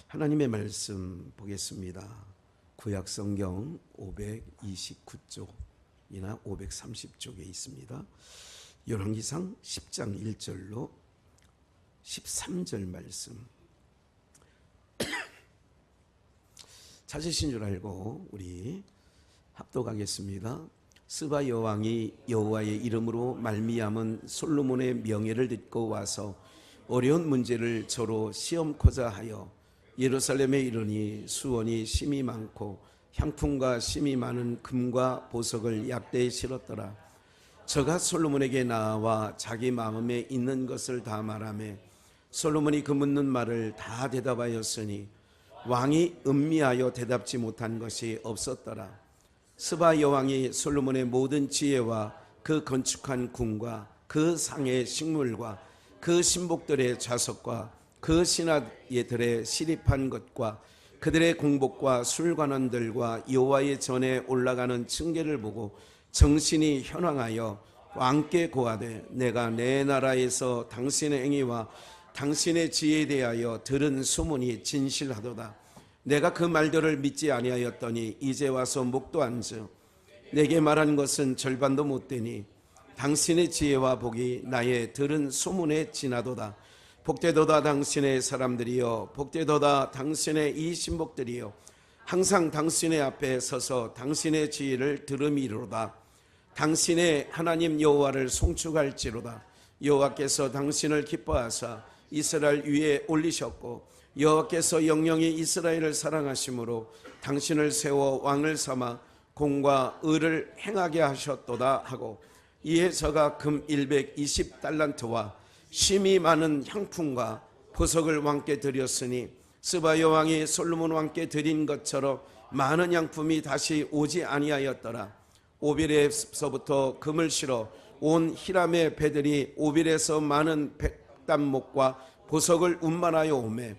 하나님의 말씀 보겠습니다. 구약성경 529쪽이나 530쪽에 있습니다. 열왕기상 10장 1절로 13절 말씀 찾으신 줄 알고 우리 합독하겠습니다. 스바 여왕이 여호와의 이름으로 말미암은 솔로몬의 명예를 듣고 와서 어려운 문제를 저로 시험코자 하여 예루살렘에 이르니 수원이 심이 많고 향품과 심이 많은 금과 보석을 약대에 실었더라. 저가 솔로몬에게 나와 자기 마음에 있는 것을 다 말하며 솔로몬이 그 묻는 말을 다 대답하였으니 왕이 음미하여 대답지 못한 것이 없었더라. 스바 여왕이 솔로몬의 모든 지혜와 그 건축한 궁과 그 상의 식물과 그 신복들의 좌석과 그 신하들의 시립한 것과 그들의 공복과 술관원들과 여호와의 전에 올라가는 층계를 보고 정신이 현황하여 왕께 고하되 내가 내 나라에서 당신의 행위와 당신의 지혜에 대하여 들은 소문이 진실하도다. 내가 그 말들을 믿지 아니하였더니 이제 와서 목도한즉 내게 말한 것은 절반도 못되니 당신의 지혜와 복이 나의 들은 소문에 지나도다. 복되도다 당신의 사람들이여, 복되도다 당신의 이 신복들이여, 항상 당신의 앞에 서서 당신의 지혜를 들음이로다. 당신의 하나님 여호와를 송축할지로다. 여호와께서 당신을 기뻐하사 이스라엘 위에 올리셨고 여호와께서 영영이 이스라엘을 사랑하심으로 당신을 세워 왕을 삼아 공과 의를 행하게 하셨도다 하고, 이에 저가 금 120달란트와 심이 많은 향품과 보석을 왕께 드렸으니 스바 여왕이 솔로몬 왕께 드린 것처럼 많은 향품이 다시 오지 아니하였더라. 오빌에서부터 금을 실어 온 히람의 배들이 오빌에서 많은 백단목과 보석을 운반하여 오매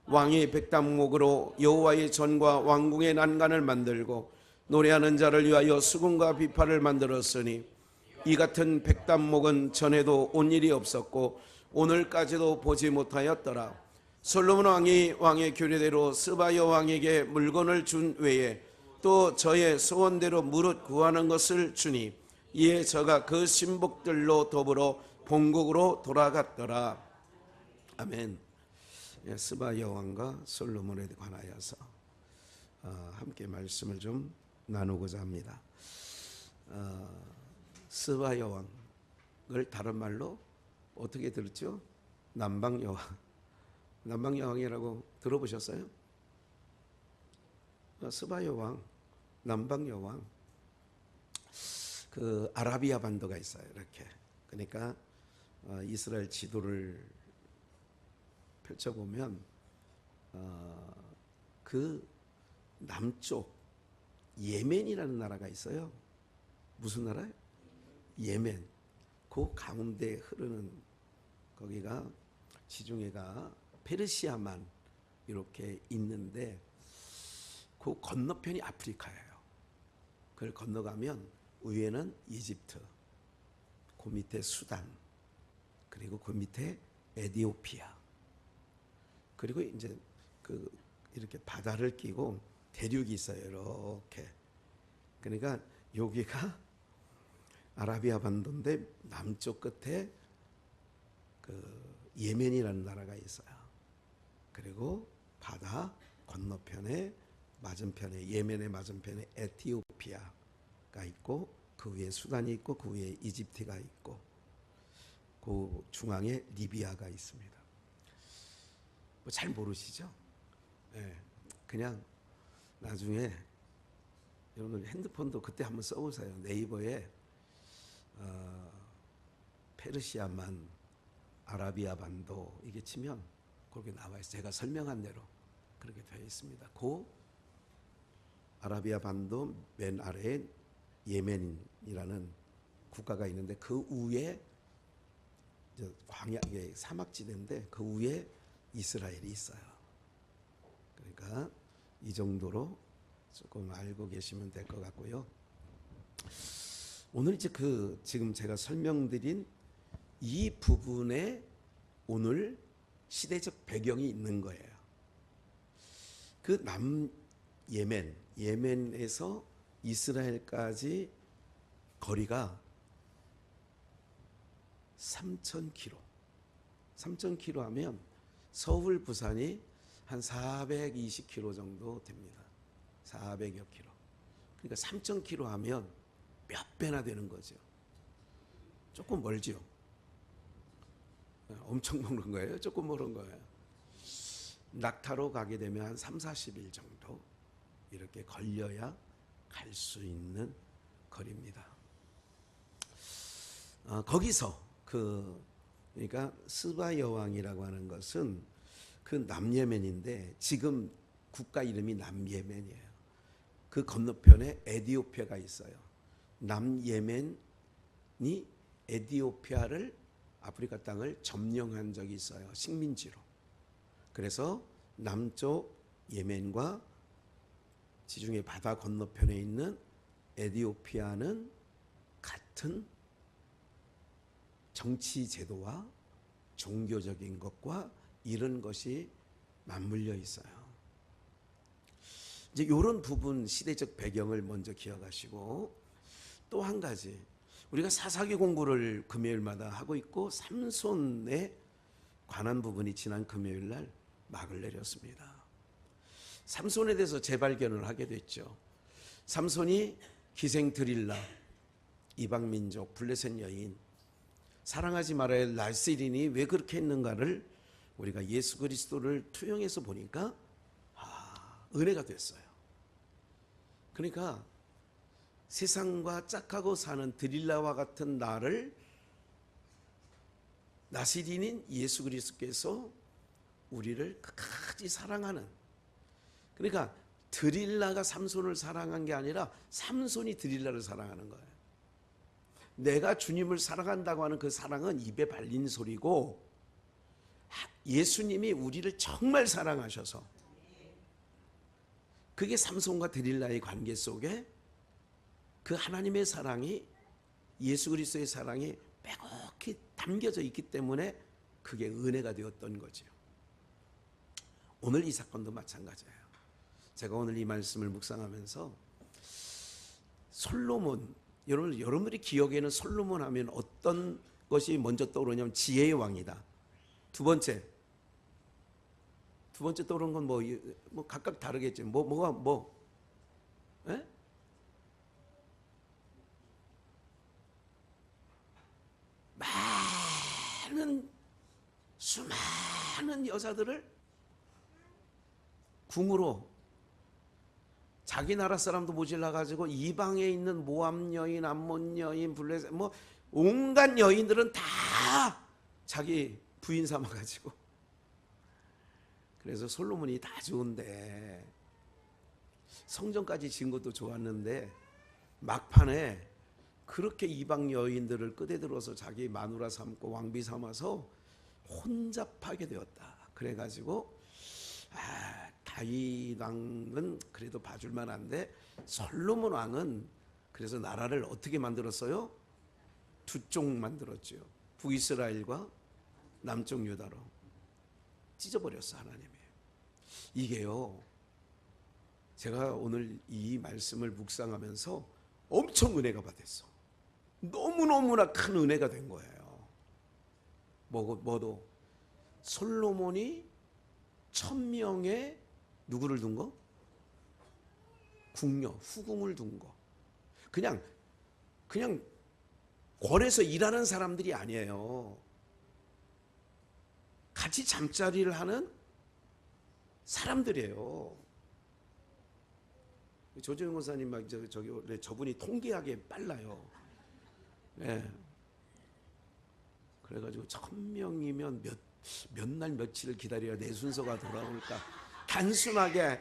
왕이 백단목으로 여호와의 전과 왕궁의 난간을 만들고 노래하는 자를 위하여 수금과 비파를 만들었으니 이 같은 백단목은 전에도 온 일이 없었고 오늘까지도 보지 못하였더라. 솔로몬 왕이 왕의 규례대로 스바 여왕에게 물건을 준 외에 또 저의 소원대로 무릇 구하는 것을 주니 이에 저가 그 신복들로 더불어 본국으로 돌아갔더라. 아멘. 스바 여왕과 솔로몬에 관하여서 함께 말씀을 좀 나누고자 합니다. 스바 여왕을 다른 말로 어떻게 들었죠? 남방 여왕. 남방 여왕이라고 들어보셨어요? 스바 여왕, 남방 여왕. 그 아라비아 반도가 있어요. 이렇게. 그러니까 이스라엘 지도를 펼쳐보면 그 남쪽 예멘이라는 나라가 있어요. 무슨 나라예요? 예멘. 그 가운데 흐르는 거기가 지중해가 페르시아만 이렇게 있는데 그 건너편이 아프리카예요. 그걸 건너가면 위에는 이집트, 그 밑에 수단, 그리고 그 밑에 에티오피아, 그리고 이제 그 이렇게 바다를 끼고 대륙이 있어요. 이렇게. 그러니까 여기가 아라비아 반도인데 남쪽 끝에 그 예멘이라는 나라가 있어요. 그리고 바다 건너편에 맞은편에 예멘의 맞은편에 에티오피아가 있고 그 위에 수단이 있고 그 위에 이집트가 있고 그 중앙에 리비아가 있습니다. 뭐 잘 모르시죠? 네, 그냥 나중에 여러분 핸드폰도 그때 한번 써보세요. 네이버에 페르시아만 아라비아 반도 이게 치면 그렇게 나와 있어요. 제가 설명한 대로 그렇게 되어 있습니다. 그 아라비아 반도 맨 아래에 예멘이라는 국가가 있는데 그 위에 광야의 사막지대인데 그 위에 이스라엘이 있어요. 그러니까 이 정도로 조금 알고 계시면 될 것 같고요. 오늘 이제 지금 제가 설명드린 이 부분에 오늘 시대적 배경이 있는 거예요. 그 예멘에서 이스라엘까지 거리가 3,000km. 3,000km 하면 서울 부산이 한 420km 정도 됩니다. 400여 km. 그러니까 3,000km 하면 몇 배나 되는 거죠. 조금 멀죠. 엄청 멀은 거예요. 조금 멀은 거예요. 낙타로 가게 되면 한 3, 40일 정도 이렇게 걸려야 갈 수 있는 거리입니다. 거기서 그러니까 스바 여왕이라고 하는 것은 그 남예멘인데 지금 국가 이름이 남예멘이에요. 그 건너편에 에티오피아가 있어요. 남예멘이 에티오피아를 아프리카 땅을 점령한 적이 있어요. 식민지로. 그래서 남쪽 예멘과 지중해 바다 건너편에 있는 에티오피아는 같은 정치 제도와 종교적인 것과 이런 것이 맞물려 있어요. 이제 이런 부분 시대적 배경을 먼저 기억하시고 또 한 가지 우리가 사사기 공부를 금요일마다 하고 있고 삼손에 관한 부분이 지난 금요일 날 막을 내렸습니다. 삼손에 대해서 재발견을 하게 됐죠. 삼손이 기생 드릴라, 이방민족, 블레셋 여인, 사랑하지 말아야 할 라스린이 왜 그렇게 했는가를 우리가 예수 그리스도를 투영해서 보니까 은혜가 됐어요. 그러니까 세상과 짝하고 사는 드릴라와 같은 나를 나시린인 예수 그리스도께서 우리를 끝까지 사랑하는, 그러니까 드릴라가 삼손을 사랑한 게 아니라 삼손이 드릴라를 사랑하는 거예요. 내가 주님을 사랑한다고 하는 그 사랑은 입에 발린 소리고 예수님이 우리를 정말 사랑하셔서 그게 삼손과 드릴라의 관계 속에 그 하나님의 사랑이 예수 그리스도의 사랑이 빼곡히 담겨져 있기 때문에 그게 은혜가 되었던 거죠. 오늘 이 사건도 마찬가지예요. 제가 오늘 이 말씀을 묵상하면서 솔로몬, 여러분들이 기억에는 솔로몬 하면 어떤 것이 먼저 떠오르냐면 지혜의 왕이다. 두 번째 떠오르는 건 뭐 각각 다르겠죠. 에? 수많은 여자들을 궁으로 자기 나라 사람도 모질라 가지고 이방에 있는 모압 여인, 암몬 여인, 블레셋 뭐 온갖 여인들은 다 자기 부인 삼아 가지고, 그래서 솔로몬이 다 좋은데 성전까지 지은 것도 좋았는데 막판에 그렇게 이방 여인들을 끄대들어서 자기 마누라 삼고 왕비 삼아서 혼잡하게 되었다. 그래가지고 다윗 왕은 그래도 봐줄 만한데 솔로몬 왕은 그래서 나라를 어떻게 만들었어요? 두 쪽 만들었죠. 북이스라엘과 남쪽 유다로 찢어버렸어 하나님이. 이게요, 제가 오늘 이 말씀을 묵상하면서 엄청 은혜가 받았어. 너무너무나 큰 은혜가 된 거예요. 뭐도 솔로몬이 1,000명의 누구를 둔 거? 궁녀, 후궁을 둔 거. 그냥 궐에서 일하는 사람들이 아니에요. 같이 잠자리를 하는 사람들이에요. 조정현 목사님 저분이 통계하게 빨라요. 네. 그래가지고 1,000명이면 몇 날 며칠을 기다려야 내 순서가 돌아올까? 단순하게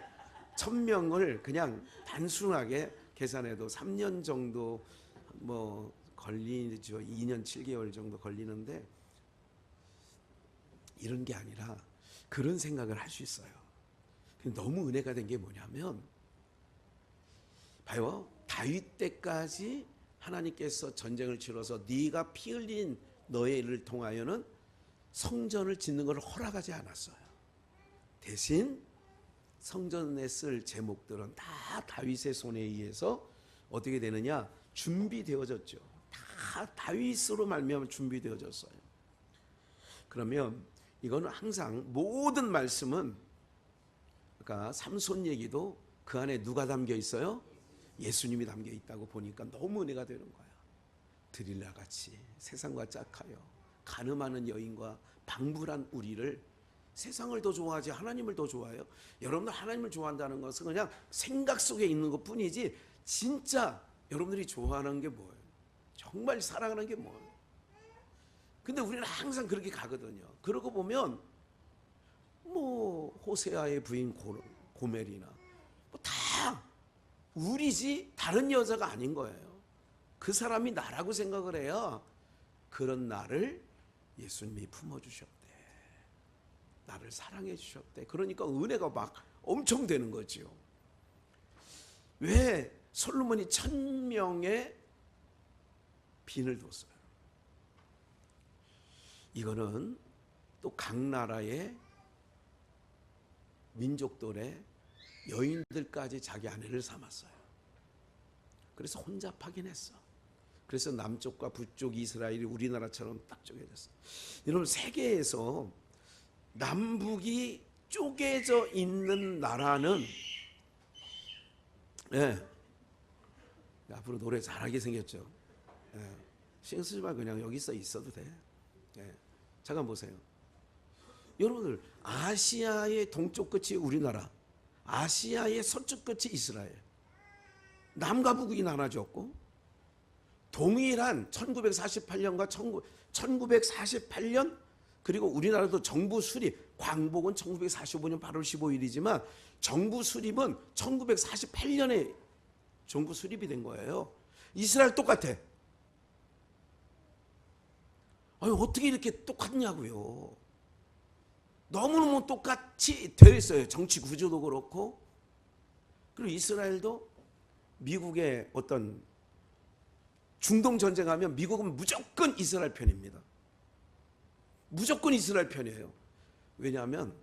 1,000명을 그냥 단순하게 계산해도 3년 정도 뭐 걸리죠. 2년 7개월 정도 걸리는데 이런 게 아니라 그런 생각을 할 수 있어요. 너무 은혜가 된 게 뭐냐면 봐요. 다윗 때까지 하나님께서 전쟁을 치러서 네가 피 흘린 너의 일을 통하여는 성전을 짓는 것을 허락하지 않았어요. 대신 성전에 쓸 제목들은 다 다윗의 손에 의해서 어떻게 되느냐? 준비되어졌죠. 다 다윗으로 말미암아 준비되어졌어요. 그러면 이거는 항상 모든 말씀은, 그러니까 삼손 얘기도 그 안에 누가 담겨 있어요? 예수님이 담겨 있다고 보니까 너무 은혜가 되는 거야. 드릴라 같이 세상과 짝하여 간음하는 여인과 방불한 우리를, 세상을 더 좋아하지 하나님을 더 좋아해요? 여러분들 하나님을 좋아한다는 것은 그냥 생각 속에 있는 것 뿐이지, 진짜 여러분들이 좋아하는 게 뭐예요? 정말 사랑하는 게 뭐예요? 근데 우리는 항상 그렇게 가거든요. 그러고 보면 뭐 호세아의 부인 고멜이나 뭐 다 우리지 다른 여자가 아닌 거예요. 그 사람이 나라고 생각을 해야 그런 나를 예수님이 품어주셨대. 나를 사랑해 주셨대. 그러니까 은혜가 막 엄청 되는 거지요. 왜 솔로몬이 1000명의 빈을 뒀어요? 이거는 또 각 나라의 민족들의 여인들까지 자기 아내를 삼았어요. 그래서 혼잡하긴 했어. 그래서 남쪽과 북쪽 이스라엘이 우리나라처럼 딱 쪼개졌어요. 여러분, 세계에서 남북이 쪼개져 있는 나라는, 앞으로 노래 잘하게 생겼죠. 신경 쓰지 말고 그냥 여기 있어도 돼. 잠깐 보세요. 여러분들, 아시아의 동쪽 끝이 우리나라, 아시아의 서쪽 끝이 이스라엘, 남과 북이 나눠졌고, 동일한 1948년과 1948년, 그리고 우리나라도 정부 수립, 광복은 1945년 8월 15일이지만 정부 수립은 1948년에 정부 수립이 된 거예요. 이스라엘 똑같아. 아니, 어떻게 이렇게 똑같냐고요. 너무너무 똑같이 되어 있어요. 정치 구조도 그렇고. 그리고 이스라엘도 미국의 어떤 중동 전쟁하면 미국은 무조건 이스라엘 편입니다. 무조건 이스라엘 편이에요. 왜냐하면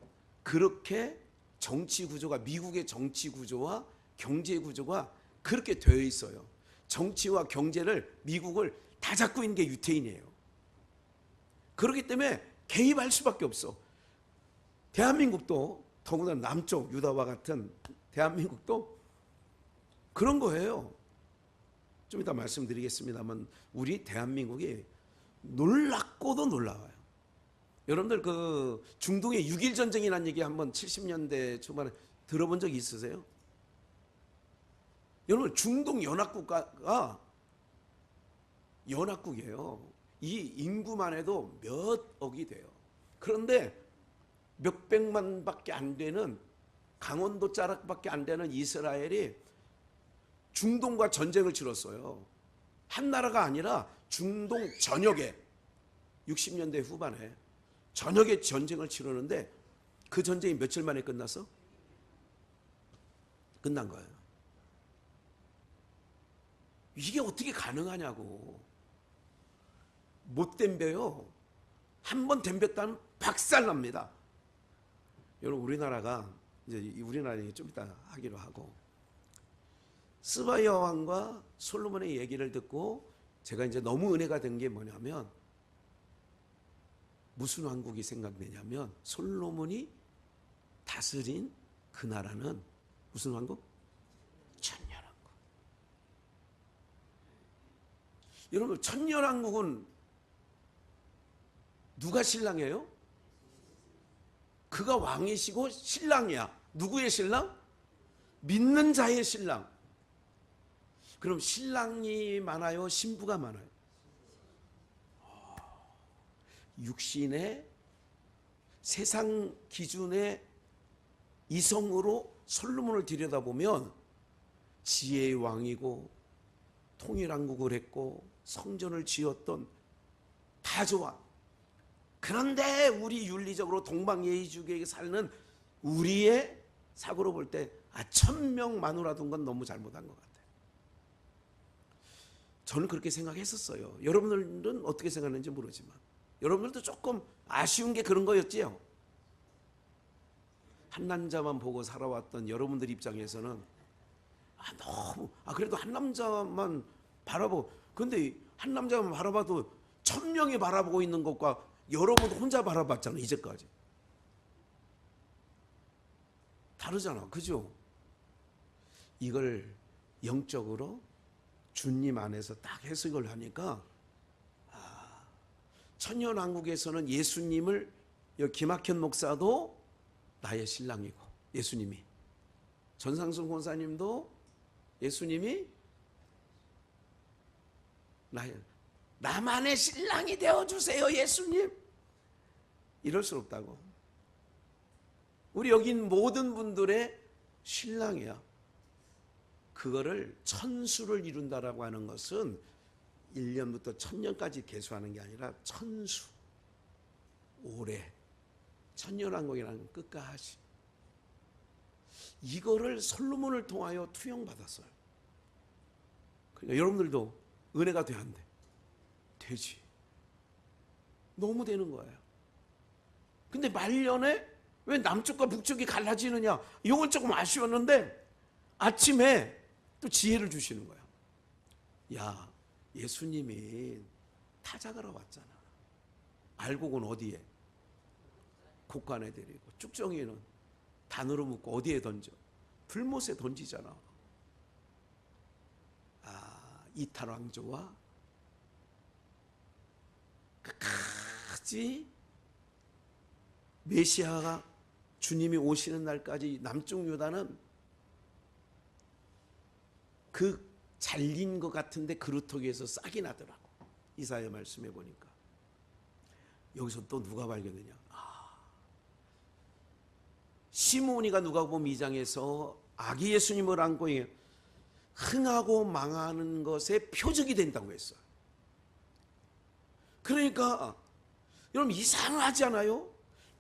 그렇게 정치 구조가, 미국의 정치 구조와 경제 구조가 그렇게 되어 있어요. 정치와 경제를, 미국을 다 잡고 있는 게 유태인이에요. 그렇기 때문에 개입할 수밖에 없어. 대한민국도, 더구나 남쪽 유다와 같은 대한민국도 그런 거예요. 좀 이따 말씀드리겠습니다만 우리 대한민국이 놀랍고도 놀라워요. 여러분들 그 중동의 6.1 전쟁이라는 얘기 한번 70년대 초반에 들어본 적 있으세요? 여러분, 중동 연합국가가 연합국이에요. 이 인구만 해도 몇 억이 돼요. 그런데 몇백만밖에 안 되는, 강원도 자락밖에 안 되는 이스라엘이 중동과 전쟁을 치렀어요. 한 나라가 아니라 중동 전역에, 60년대 후반에 전역에 전쟁을 치르는데 그 전쟁이 며칠 만에 끝났어? 끝난 거예요. 이게 어떻게 가능하냐고. 못 덤벼요. 한번 덤볐다면 박살납니다. 여러분, 우리나라가 이제 우리나라 얘기 좀 이따 하기로 하고, 스바야 왕과 솔로몬의 얘기를 듣고 제가 이제 너무 은혜가 된 게 뭐냐면, 무슨 왕국이 생각되냐면 솔로몬이 다스린 그 나라는 무슨 왕국? 천년왕국. 여러분, 천년왕국은 누가 신랑이에요? 그가 왕이시고 신랑이야. 누구의 신랑? 믿는 자의 신랑. 그럼 신랑이 많아요? 신부가 많아요? 육신의 세상 기준의 이성으로 솔로몬을 들여다보면 지혜의 왕이고 통일왕국을 했고 성전을 지었던, 다 좋아. 그런데 우리 윤리적으로 동방예의주의에 사는 우리의 사고로 볼 때 1000명 마누라 둔 건 너무 잘못한 것 같아요. 저는 그렇게 생각했었어요. 여러분들은 어떻게 생각하는지 모르지만 여러분들도 조금 아쉬운 게 그런 거였지요. 한 남자만 보고 살아왔던 여러분들 입장에서는 너무 그래도 한 남자만 바라보고, 근데 한 남자만 바라봐도 1000명이 바라보고 있는 것과 여러분 혼자 바라봤잖아. 이제까지 다르잖아, 그죠? 이걸 영적으로 주님 안에서 딱 해석을 하니까 천년왕국에서는 예수님을, 김학현 목사도 나의 신랑이고, 예수님이, 전상순 권사님도 예수님이 나만의 신랑이 되어주세요 예수님, 이럴 수 없다고. 우리 여기 있는 모든 분들의 신랑이야. 그거를 천수를 이룬다라고 하는 것은 1년부터 1000년까지 계수하는 게 아니라 천수, 오래, 천년왕국이라는 건 끝까지. 이거를 솔로몬을 통하여 투영받았어요. 그러니까 여러분들도 은혜가 돼야 한대. 되지. 너무 되는 거예요. 근데 말년에 왜 남쪽과 북쪽이 갈라지느냐, 이건 조금 아쉬웠는데 아침에 또 지혜를 주시는 거야. 야, 예수님이 타작하러 왔잖아. 알곡은 어디에? 곡간에 데리고, 쭉정이는 단으로 묶고 어디에 던져? 불못에 던지잖아. 이탈왕조와 끝까지 메시아가 주님이 오시는 날까지 남쪽 유다는 그 잘린 것 같은데 그루터기에서 싹이 나더라고. 이사야 말씀해 보니까. 여기서 또 누가 발견되냐? 시므온이가 누가복음 2장에서 아기 예수님을 안고 흥하고 망하는 것의 표적이 된다고 했어요. 그러니까 여러분 이상하지 않아요?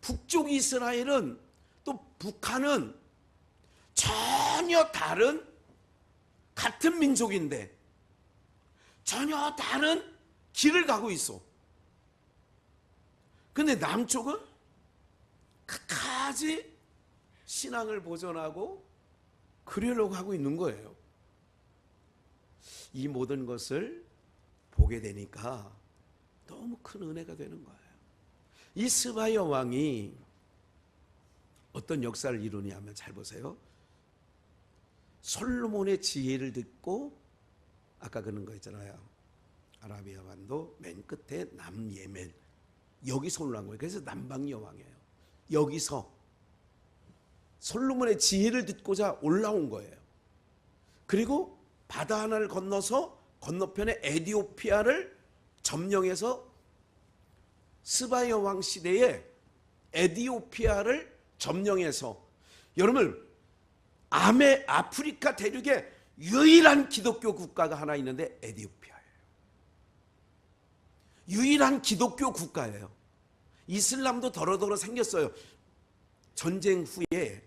북쪽 이스라엘은 또 북한은 전혀 다른, 같은 민족인데 전혀 다른 길을 가고 있어. 근데 남쪽은 끝까지 신앙을 보존하고 그러려고 하고 있는 거예요. 이 모든 것을 보게 되니까 너무 큰 은혜가 되는 거예요. 이 스바야 왕이 어떤 역사를 이루냐 하면, 잘 보세요. 솔로몬의 지혜를 듣고, 아까 그런 거 있잖아요. 아라비아 반도 맨 끝에 남예멘, 여기서 올라온 거예요. 그래서 남방여왕이에요. 여기서 솔로몬의 지혜를 듣고자 올라온 거예요. 그리고 바다 하나를 건너서 건너편에 에디오피아를 점령해서 스바야 왕 시대에 에디오피아를 점령해서, 여러분 아프리카 대륙에 유일한 기독교 국가가 하나 있는데 에디오피아예요. 유일한 기독교 국가예요. 이슬람도 더러더러 생겼어요. 전쟁 후에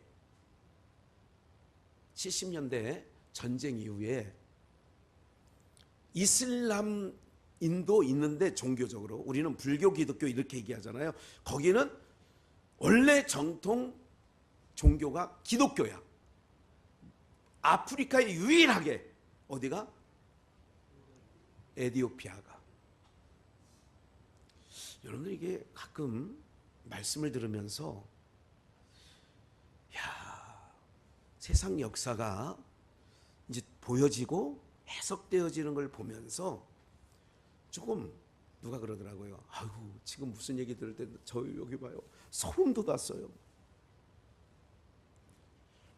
70년대 전쟁 이후에 이슬람인도 있는데, 종교적으로 우리는 불교, 기독교 이렇게 얘기하잖아요. 거기는 원래 정통 종교가 기독교야. 아프리카에 유일하게 어디가? 에디오피아가. 여러분들 이게 가끔 말씀을 들으면서 세상 역사가 이제 보여지고 해석되어지는 걸 보면서 조금, 누가 그러더라고요. 아이고, 지금 무슨 얘기 들을 때 저 여기 봐요, 소름 돋았어요.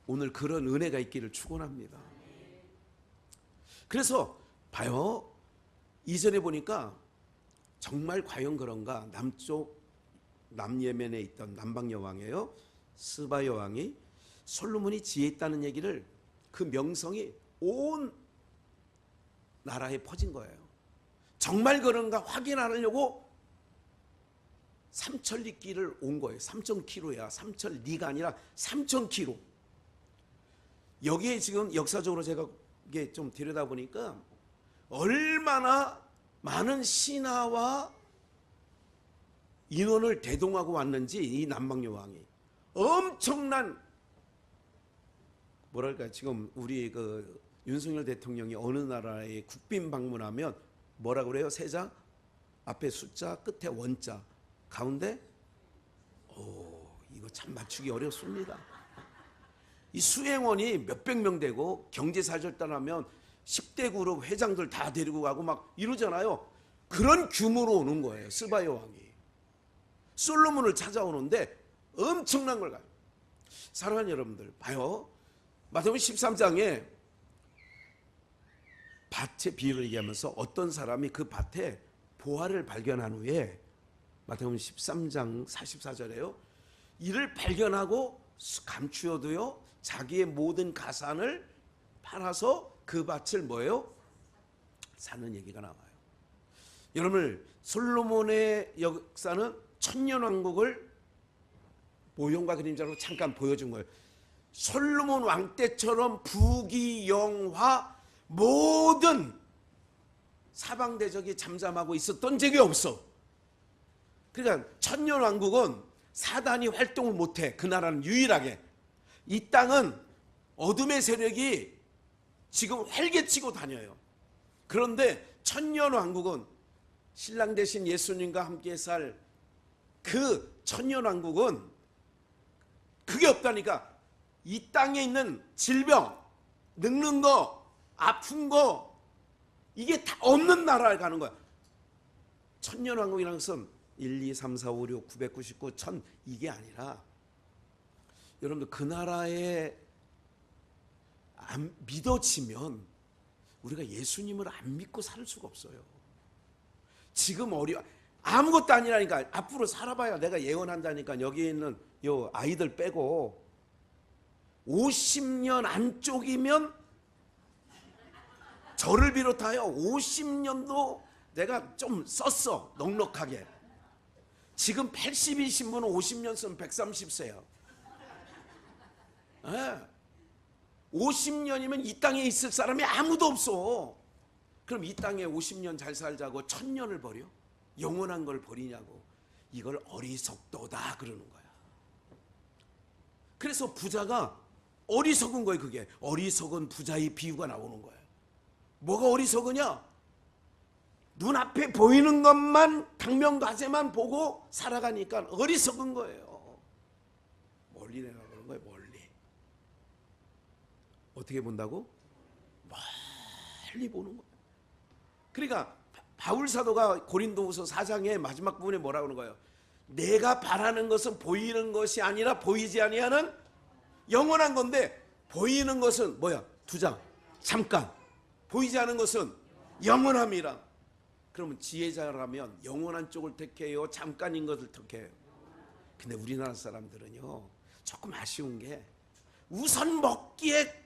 오늘 그런 은혜가 있기를 축원합니다. 그래서 봐요, 이전에 보니까 정말 과연 그런가, 남쪽 남예멘에 있던 남방여왕이에요. 스바야 왕이 솔로몬이 지혜 있다는 얘기를, 그 명성이 온 나라에 퍼진 거예요. 정말 그런가 확인하려고 삼천리길을 온 거예요. 3000km야. 삼천리가 아니라 3000km. 여기에 지금 역사적으로 제가 이게 좀 들여다보니까 얼마나 많은 신하와 인원을 대동하고 왔는지, 이 남방여왕이 엄청난 뭐랄까 지금 우리 그 윤석열 대통령이 어느 나라에 국빈 방문하면 뭐라 그래요? 세자 앞에 숫자 끝에 원자 가운데 이거 참 맞추기 어렵습니다. 이 수행원이 몇백 명 되고 경제사절단하면 10대 그룹 회장들 다 데리고 가고 막 이러잖아요. 그런 규모로 오는 거예요. 스바 여왕이 솔로몬을 찾아오는데 엄청난 걸 가요. 사랑하는 여러분들 봐요. 마태복음 13장에 밭의 비유를 얘기하면서 어떤 사람이 그 밭에 보화를 발견한 후에 마태복음 13장 44절에요. 이를 발견하고 감추어도요. 자기의 모든 가산을 팔아서 그 밭을 뭐예요? 사는 얘기가 나와요. 여러분 솔로몬의 역사는 천년왕국을 모형과 그림자로 잠깐 보여준 거예요. 솔로몬 왕 때처럼 부귀영화 모든 사방대적이 잠잠하고 있었던 적이 없어. 그러니까 천년왕국은 사단이 활동을 못해. 그 나라는 유일하게. 이 땅은 어둠의 세력이 지금 활개치고 다녀요. 그런데 천년왕국은 신랑 대신 예수님과 함께 살 그 천년왕국은 그게 없다니까. 이 땅에 있는 질병, 늙는 거, 아픈 거 이게 다 없는 나라에 가는 거야. 천년왕국이라는 것은 1, 2, 3, 4, 5, 6, 999, 1000 이게 아니라 여러분들 그 나라에 안 믿어지면 우리가 예수님을 안 믿고 살 수가 없어요. 지금 아무것도 아니라니까. 앞으로 살아봐야 내가 예언한다니까. 여기 있는 요 아이들 빼고 50년 안쪽이면 저를 비롯하여 50년도 내가 좀 썼어. 넉넉하게. 지금 80이신 분은 50년 쓰면 130세요. 50년이면 이 땅에 있을 사람이 아무도 없어. 그럼 이 땅에 50년 잘 살자고 1000년을 버려? 영원한 걸 버리냐고. 이걸 어리석도다 그러는 거야. 그래서 부자가 어리석은 거예요. 그게 어리석은 부자의 비유가 나오는 거예요. 뭐가 어리석으냐? 눈앞에 보이는 것만 당면과제만 보고 살아가니까 어리석은 거예요. 멀리 내다보는 거예요. 멀리. 어떻게 본다고? 멀리 보는 거예요. 그러니까 바울 사도가 고린도후서 4장의 마지막 부분에 뭐라고 하는 거예요? 내가 바라는 것은 보이는 것이 아니라 보이지 아니하는 영원한 건데, 보이는 것은 뭐야? 2장 잠깐, 보이지 않은 것은 영원함이라. 그러면 지혜자라면 영원한 쪽을 택해요? 잠깐인 것을 택해요? 근데 우리나라 사람들은요 조금 아쉬운 게 우선 먹기에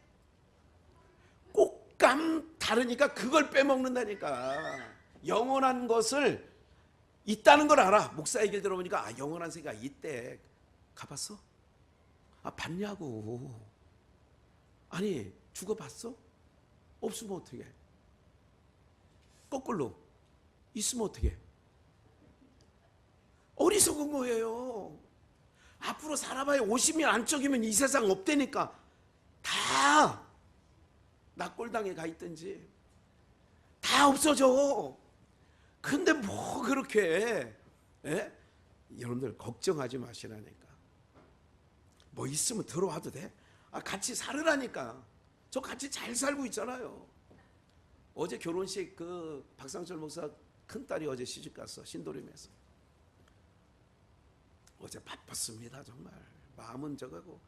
꽃감 다르니까 그걸 빼먹는다니까. 영원한 것을 있다는 걸 알아. 목사 얘기를 들어보니까 영원한 세계가 있대. 가봤어? 봤냐고. 아니 죽어봤어? 없으면 어떡해? 거꾸로 있으면 어떡해? 어리석은 거예요. 앞으로 살아봐야 50년 안쪽이면 이 세상 없다니까. 다 낙골당에 가 있든지 다 없어져. 근데 뭐 그렇게 여러분들 걱정하지 마시라니까. 뭐 있으면 들어와도 돼. 같이 살으라니까. 저 같이 잘 살고 있잖아요. 어제 결혼식 그 박상철 목사 큰딸이 어제 시집갔어. 신도림에서. 어제 바빴습니다. 정말 마음은 저거고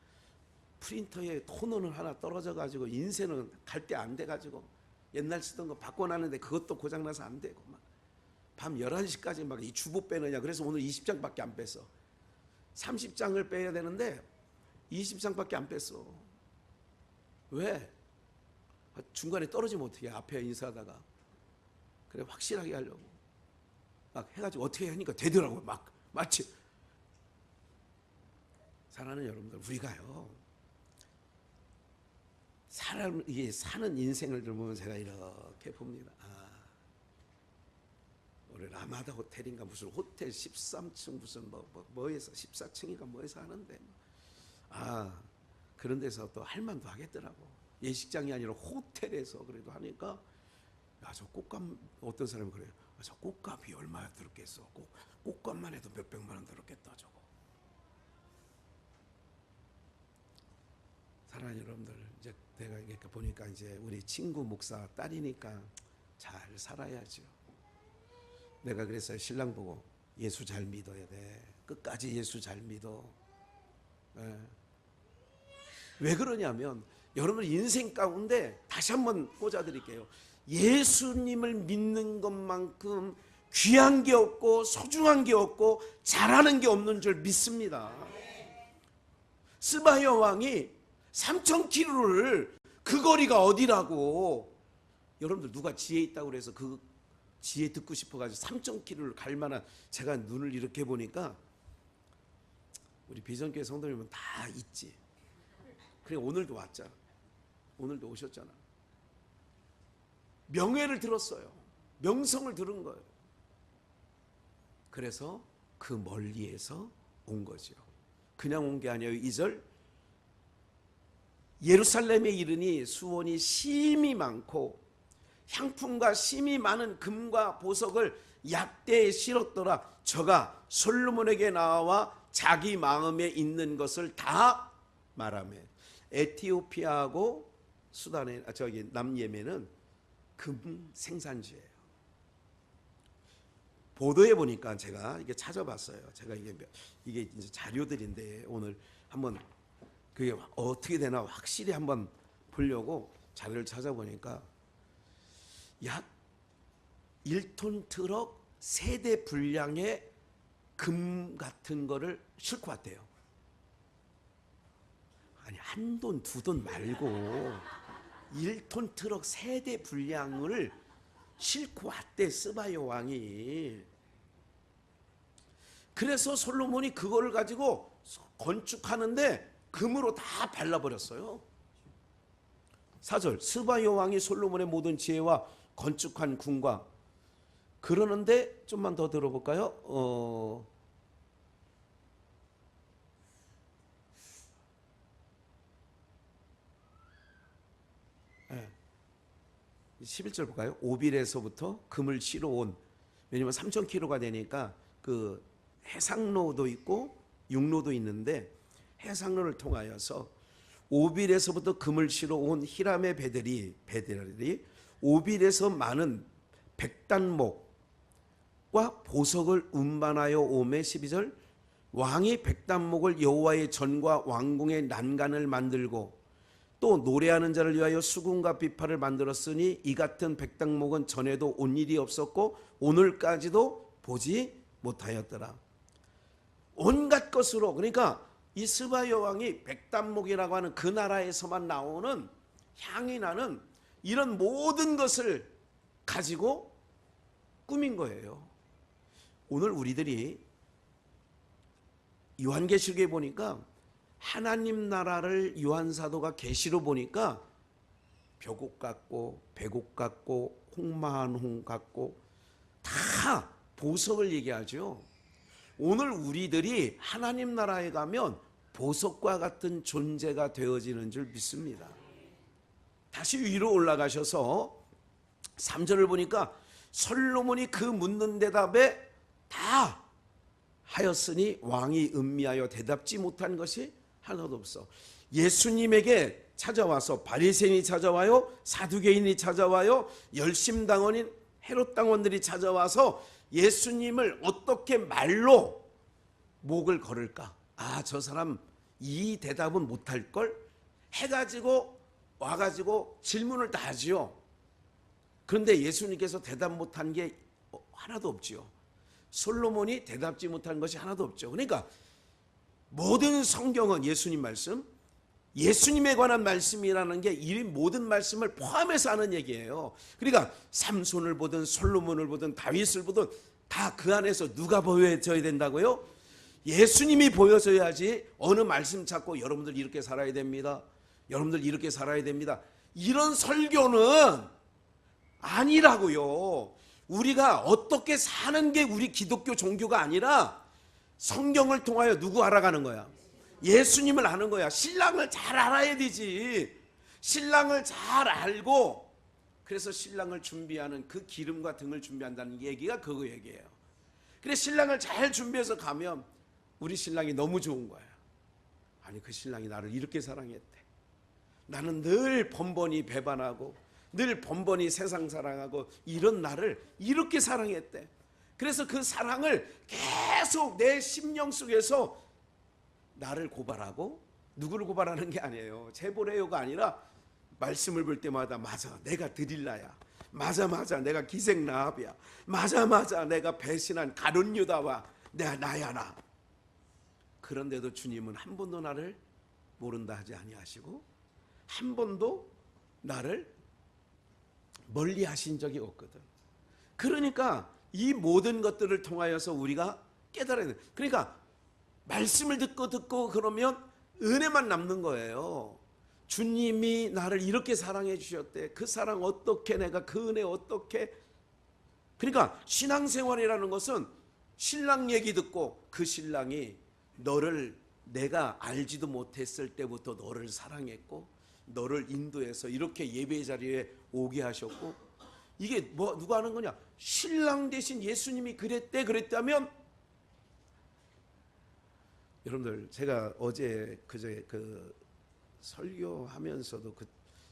프린터에 토너는 하나 떨어져가지고 인쇄는 갈 때 안 돼가지고 옛날 쓰던 거 바꿔놨는데 그것도 고장나서 안 되고 막 밤 11시까지 막 이 주보 빼느냐. 그래서 오늘 20장밖에 안 뺐어. 30장을 빼야 되는데 20장밖에 안 뺐어. 왜? 중간에 떨어지면 어떻게 해? 앞에 인사하다가. 그래 확실하게 하려고 막 해가지고 어떻게 하니까 되더라고요. 막 마치. 사랑하는 여러분들, 우리가요 이게 사는 인생을 보면 제가 이렇게 봅니다. 우리 라마다 호텔인가 무슨 호텔 13층 무슨 뭐에서 14층인가 뭐에서 하는데 그런 데서 또 할 만도 하겠더라고. 예식장이 아니라 호텔에서 그래도 하니까, 저 꽃값, 어떤 사람이 그래요. 저 꽃값이 얼마나 들었겠어. 꽃값만 해도 몇백만 원 들었겠다 저거. 사랑하는 여러분들, 이제 내가 이렇게 보니까 이제 우리 친구 목사 딸이니까 잘 살아야죠. 내가 그랬어요. 신랑 보고 예수 잘 믿어야 돼. 끝까지 예수 잘 믿어. 왜 그러냐면 여러분 인생 가운데 다시 한번 꽂아드릴게요. 예수님을 믿는 것만큼 귀한 게 없고 소중한 게 없고 잘하는 게 없는 줄 믿습니다. 스바야 왕이 3,000km를 그 거리가 어디라고, 여러분들 누가 지혜 있다고 그래서 그 지혜 듣고 싶어가지고 3,000km를 갈 만한, 제가 눈을 이렇게 보니까 우리 비전교회 성도님은 다 있지. 그래 오늘도 왔잖아. 오늘도 오셨잖아. 명예를 들었어요. 명성을 들은 거예요. 그래서 그 멀리에서 온 거죠. 그냥 온 게 아니에요. 2절, 예루살렘에 이르니 수원이 심이 많고 향품과 심이 많은 금과 보석을 약대에 실었더라. 저가 솔로몬에게 나와 자기 마음에 있는 것을 다 말하며. 에티오피아하고 수단에 남예멘은 금 생산지예요. 보도해 보니까 제가 이게 찾아봤어요. 제가 이게 이제 자료들인데 오늘 한번 그게 어떻게 되나 확실히 한번 보려고 자료를 찾아보니까 약 1톤 트럭 3대 분량의 금 같은 거를 싣고 왔대요. 아니 한 돈 두 돈 말고 1톤 트럭 3대 분량을 싣고 왔대 스바야 왕이. 그래서 솔로몬이 그거를 가지고 건축하는데 금으로 다 발라버렸어요. 4절, 스바야 왕이 솔로몬의 모든 지혜와 건축한 궁과. 그러는데 좀만 더 들어볼까요? 11절 볼까요? 오빌에서부터 금을 실어 온, 왜냐면 3,000km가 되니까 그 해상로도 있고 육로도 있는데 해상로를 통하여서 오빌에서부터 금을 실어 온 히람의 배들이 오빌에서 많은 백단목과 보석을 운반하여 오매. 12절, 왕이 백단목을 여호와의 전과 왕궁의 난간을 만들고 또 노래하는 자를 위하여 수금과 비파를 만들었으니 이 같은 백단목은 전에도 온 일이 없었고 오늘까지도 보지 못하였더라. 온갖 것으로, 그러니까 이 스바야 왕이 백단목이라고 하는 그 나라에서만 나오는 향이 나는 이런 모든 것을 가지고 꾸민 거예요. 오늘 우리들이 요한계시록에 보니까 하나님 나라를 요한 사도가 계시로 보니까 벼곡 같고 배곡 같고 홍마한 홍 같고 다 보석을 얘기하죠. 오늘 우리들이 하나님 나라에 가면 보석과 같은 존재가 되어지는 줄 믿습니다. 다시 위로 올라가셔서 3절을 보니까 솔로몬이 그 묻는 대답에 다 하였으니 왕이 음미하여 대답지 못한 것이 하나도 없어. 예수님에게 찾아와서 바리새인이 찾아와요, 사두개인이 찾아와요, 열심당원인 헤롯 당원들이 찾아와서 예수님을 어떻게 말로 목을 걸을까? 저 사람 이 대답은 못할 걸 해가지고 와가지고 질문을 다 하지요. 그런데 예수님께서 대답 못한 게 하나도 없지요. 솔로몬이 대답지 못한 것이 하나도 없죠. 그러니까 모든 성경은 예수님 말씀, 예수님에 관한 말씀이라는 게 이 모든 말씀을 포함해서 하는 얘기예요. 그러니까 삼손을 보든 솔로몬을 보든 다윗을 보든 다 그 안에서 누가 보여져야 된다고요? 예수님이 보여져야지. 어느 말씀 찾고 여러분들 이렇게 살아야 됩니다, 여러분들 이렇게 살아야 됩니다, 이런 설교는 아니라고요. 우리가 어떻게 사는 게 우리 기독교 종교가 아니라 성경을 통하여 누구 알아가는 거야? 예수님을 아는 거야. 신랑을 잘 알아야 되지. 신랑을 잘 알고, 그래서 신랑을 준비하는 그 기름과 등을 준비한다는 얘기가 그거 얘기예요. 그래 신랑을 잘 준비해서 가면 우리 신랑이 너무 좋은 거야. 아니 그 신랑이 나를 이렇게 사랑했대. 나는 늘 번번이 배반하고 늘 번번이 세상 사랑하고 이런 나를 이렇게 사랑했대. 그래서 그 사랑을 계속 내 심령 속에서 나를 고발하고, 누구를 고발하는 게 아니에요. 제보레요가 아니라 말씀을 볼 때마다 맞아 내가 드릴라야, 맞아 내가 기생라합이야, 맞아 내가 배신한 가룟 유다와 나야 나. 그런데도 주님은 한 번도 나를 모른다 하지 아니하시고 한 번도 나를 멀리 하신 적이 없거든. 그러니까 이 모든 것들을 통하여서 우리가 깨달아야 돼. 그러니까 말씀을 듣고 그러면 은혜만 남는 거예요. 주님이 나를 이렇게 사랑해 주셨대. 그 사랑 어떻게, 내가 그 은혜 어떻게. 그러니까 신앙생활이라는 것은 신랑 얘기 듣고 그 신랑이 너를 내가 알지도 못했을 때부터 너를 사랑했고 너를 인도해서 이렇게 예배 자리에 오게 하셨고, 이게 뭐 누가 하는 거냐? 신랑 대신 예수님이 그랬다면, 여러분들 제가 어제 그제 설교하면서도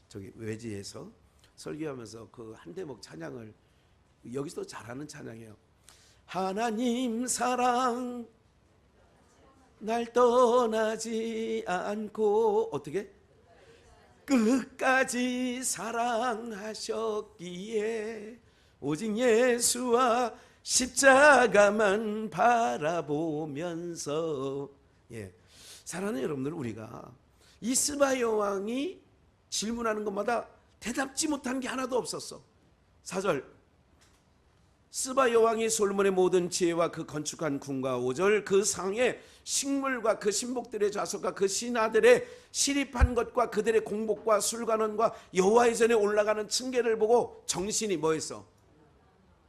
저기 외지에서 설교하면서 그 한 대목 찬양을 여기서 잘하는 찬양이에요. 하나님 사랑 날 떠나지 않고 어떻게 끝까지 사랑하셨기에 오직 예수와 십자가만 바라보면서. 사랑하는 여러분들, 우리가 이 스바 여왕이 질문하는 것마다 대답지 못한 게 하나도 없었어. 4절 스바 여왕이 솔로몬의 모든 지혜와 그 건축한 궁과 5절 그 상에 식물과 그 신복들의 좌석과 그 신하들의 시립한 것과 그들의 공복과 술관원과 여호와의 전에 올라가는 층계를 보고 정신이 뭐했어?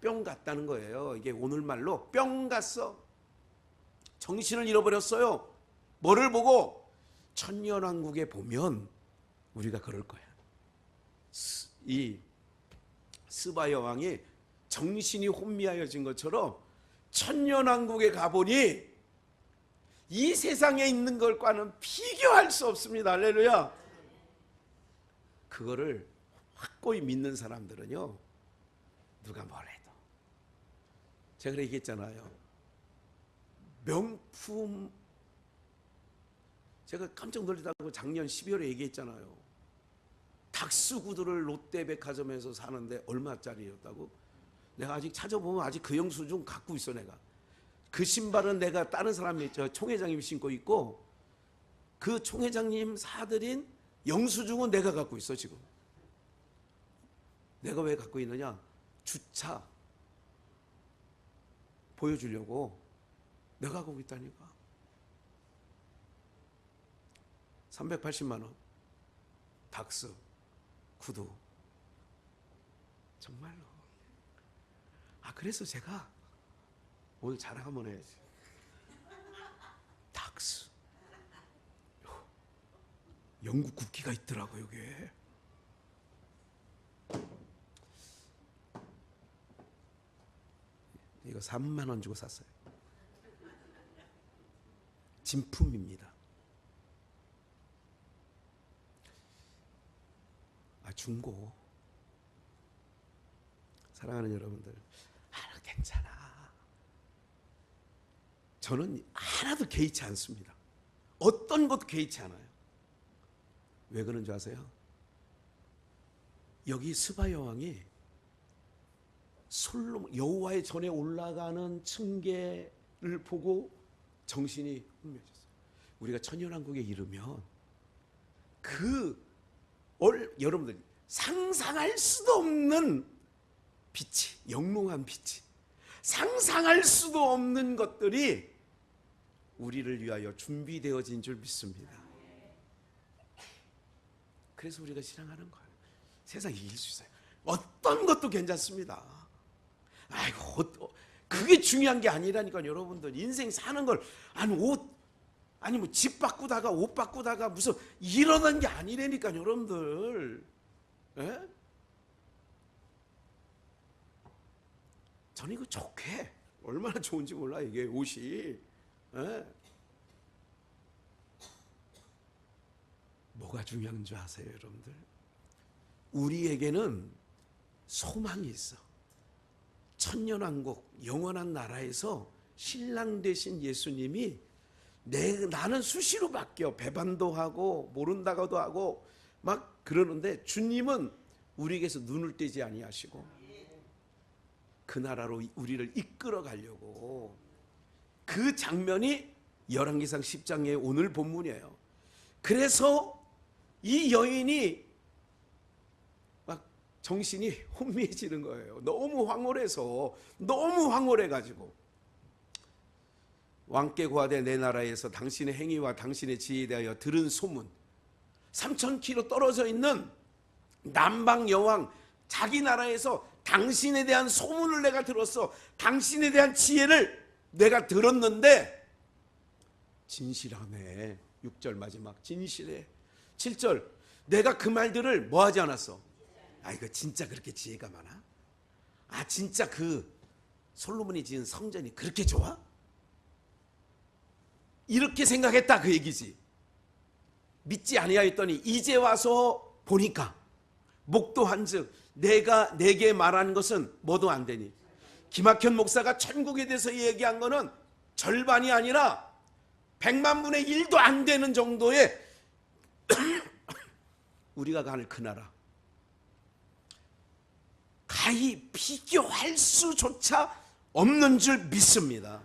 뿅 갔다는 거예요. 이게 오늘말로 뿅 갔어. 정신을 잃어버렸어요. 뭐를 보고? 천년왕국에 보면 우리가 그럴 거야. 이 스바 여왕이 정신이 혼미하여진 것처럼 천년왕국에 가보니 이 세상에 있는 것과는 비교할 수 없습니다. 할렐루야. 그거를 확고히 믿는 사람들은요, 누가 뭐래도, 제가 그래 얘기했잖아요. 명품, 제가 깜짝 놀랐다고 작년 12월에 얘기했잖아요. 닥스 구두를 롯데백화점에서 사는데 얼마짜리였다고? 내가 아직 찾아보면 아직 그 영수증 갖고 있어. 내가 그 신발은 내가 다른 사람이 총회장님이 신고 있고 그 총회장님 사들인 영수증은 내가 갖고 있어. 지금 내가 왜 갖고 있느냐? 주차 보여주려고 내가 갖고 있다니까. 380만 원 닥스 구두. 정말로. 그래서 제가 오늘 자랑 한번 해야지. 닥스 영국 국기가 있더라고 여기에. 이거 3만 원 주고 샀어요. 진품입니다. 중고. 사랑하는 여러분들, 괜찮아. 저는 하나도 개의치 않습니다. 어떤 것도 개의치 않아요. 왜 그런 줄 아세요? 여기 스바 여왕이 솔로몬 여호와의 전에 올라가는 층계를 보고 정신이 혼미해졌어요. 우리가 천년왕국에 이르면 여러분들 상상할 수도 없는 빛이, 영롱한 빛이, 상상할 수도 없는 것들이 우리를 위하여 준비되어진 줄 믿습니다. 그래서 우리가 신앙하는 거예요. 세상 이길 수 있어요. 어떤 것도 괜찮습니다. 그게 중요한 게 아니라니까요. 여러분들 인생 사는 걸 옷 아니 뭐 집 바꾸다가 옷 바꾸다가 무슨 이러는 게 아니라니까요, 여러분들. 예? 저는 이거 좋게, 얼마나 좋은지 몰라 이게 옷이. 예? 뭐가 중요한 줄 아세요, 여러분들? 우리에게는 소망이 있어. 천년왕국 영원한 나라에서 신랑 되신 예수님이 나는 수시로 바뀌어. 배반도 하고 모른다고도 하고 막 그러는데 주님은 우리에게서 눈을 떼지 아니하시고 그 나라로 우리를 이끌어 가려고. 그 장면이 열왕기상 10장의 오늘 본문이에요. 그래서 이 여인이 막 정신이 혼미해지는 거예요. 너무 황홀해서, 너무 황홀해가지고. 왕께 고하되 내 나라에서 당신의 행위와 당신의 지혜에 대하여 들은 소문, 3000km 떨어져 있는 남방 여왕 자기 나라에서 당신에 대한 소문을 내가 들었어. 당신에 대한 지혜를 내가 들었는데 진실하네. 6절 마지막 진실해. 7절 내가 그 말들을 뭐 하지 않았어? 아, 이거 진짜 그렇게 지혜가 많아? 아, 진짜 그 솔로몬이 지은 성전이 그렇게 좋아? 이렇게 생각했다 그 얘기지. 믿지 아니하였더니 이제 와서 보니까 목도한즉 내가 내게 말한 것은 뭐도 안 되니. 김학현 목사가 천국에 대해서 얘기한 거는 절반이 아니라 100만 분의 1도 안 되는 정도의 우리가 갈 그 나라, 가히 비교할 수조차 없는 줄 믿습니다.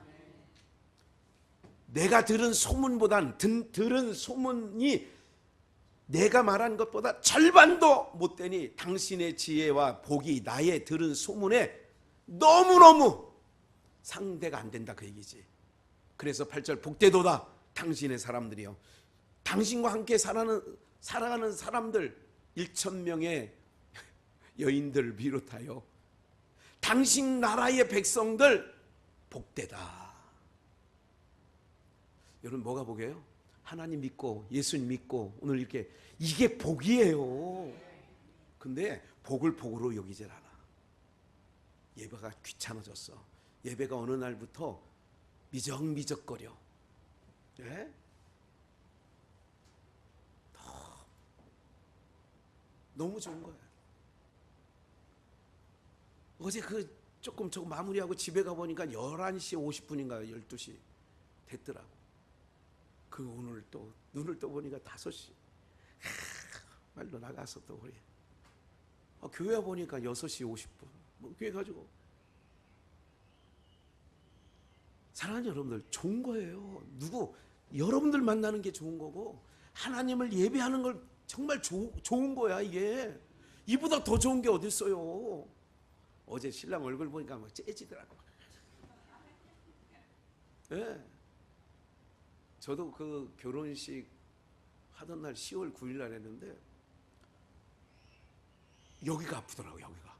내가 들은 소문보단 들은 소문이 내가 말한 것보다 절반도 못 되니 당신의 지혜와 복이 나의 들은 소문에 너무너무 상대가 안 된다 그 얘기지. 그래서 8절 복되도다 당신의 사람들이요. 당신과 함께 살아가는 사람들 1000명의 여인들을 비롯하여 당신 나라의 백성들 복되다. 여러분 뭐가 복이에요? 하나님 믿고 예수님 믿고 오늘 이렇게 이게 복이에요. 근데 복을 복으로 여기질 않아. 예배가 귀찮아졌어. 예배가 어느 날부터 미적미적거려. 네? 너무 좋은 거야. 어제 그 조금 저거 마무리하고 집에 가보니까 11시 50분인가 12시 됐더라고. 그 오늘 또 눈을 떠보니까 5시. 말로 나가서 또 그래. 교회 와보니까 6시 50분. 뭐 교회 가지고. 사랑하는 여러분들, 좋은 거예요. 여러분들 만나는 게 좋은 거고 하나님을 예배하는 걸 정말 좋은 거야. 이게 이보다 더 좋은 게 어디 있어요. 어제 신랑 얼굴 보니까 막 째지더라고. 네. 저도 그 결혼식 하던 날 10월 9일 날 했는데 여기가 아프더라고. 여기가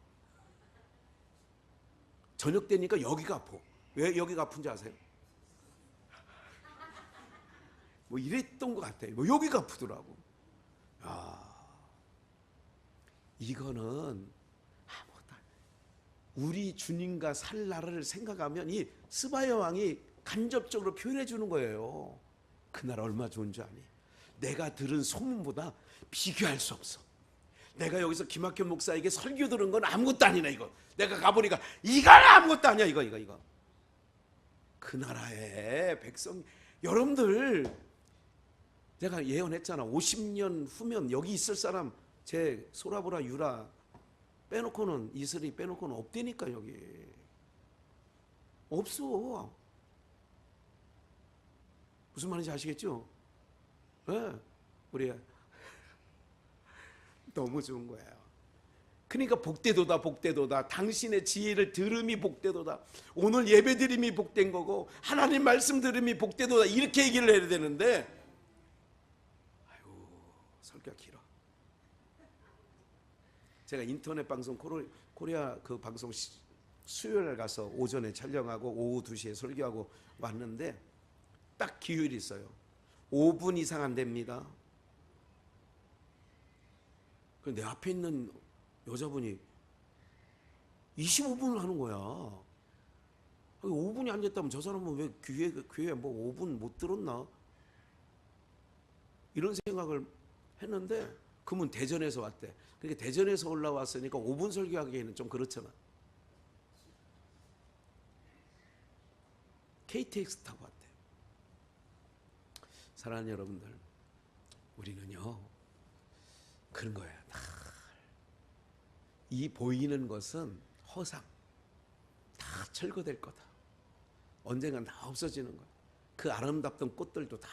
저녁 되니까 여기가 아파. 왜 여기가 아픈지 아세요? 뭐 이랬던 것 같아요. 뭐 여기가 아프더라고. 이거는 우리 주님과 살 나라를 생각하면 이 스바야 왕이 간접적으로 표현해 주는 거예요. 그 나라 얼마 좋은 줄 아니? 내가 들은 소문보다 비교할 수 없어. 내가 여기서 김학현 목사에게 설교 들은 건 아무것도 아니네. 이거 내가 가보니까 이건 아무것도 아니야. 이거 그 나라의 백성 여러분들, 제가 예언했잖아. 50년 후면 여기 있을 사람 제 소라보라 유라 빼놓고는, 이슬이 빼놓고는 없다니까. 여기 없어. 무슨 말인지 아시겠죠? 네, 우리 너무 좋은 거예요. 그러니까 복되도다. 당신의 지혜를 들음이 복되도다. 오늘 예배 드림이 복된 거고 하나님 말씀 들음이 복되도다. 이렇게 얘기를 해야 되는데, 아이고 설교가 길어. 제가 인터넷 방송 코리아 그 방송 수요일에 가서 오전에 촬영하고 오후 2시에 설교하고 왔는데 딱 기휴일이 있어요. 5분 이상 안 됩니다. 내 앞에 있는 여자분이 25분을 하는 거야. 5분이 안 됐다면 저 사람은 왜 귀에 뭐 5분 못 들었나? 이런 생각을 했는데 그분 대전에서 왔대. 그러니까 대전에서 올라왔으니까 5분 설교하기에는 좀 그렇잖아. KTX 타고 왔대. 사랑하는 여러분들, 우리는요 그런 거예요. 이 보이는 것은 허상, 다 철거될 거다. 언젠간 다 없어지는 거야. 그 아름답던 꽃들도 다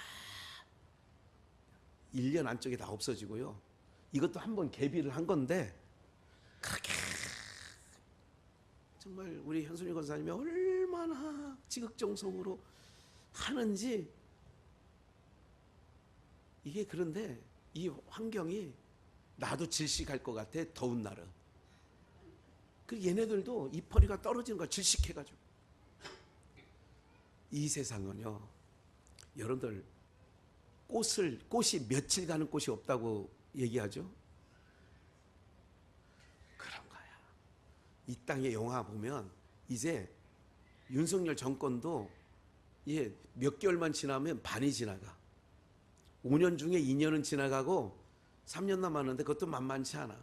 1년 안쪽에 다 없어지고요. 이것도 한번 계비를 한 건데 그렇게 정말 우리 현순이 권사님이 얼마나 지극정성으로 하는지. 이게 그런데 이 환경이 나도 질식할 것 같아. 더운 날은. 그 얘네들도 이파리가 떨어지는 걸 질식해가지고. 이 세상은요, 여러분들 꽃이 며칠 가는 꽃이 없다고 얘기하죠. 그런 거야. 이 땅의 영화 보면 이제 윤석열 정권도 이게 몇 개월만 지나면 반이 지나가. 5년 중에 2년은 지나가고 3년 남았는데 그것도 만만치 않아.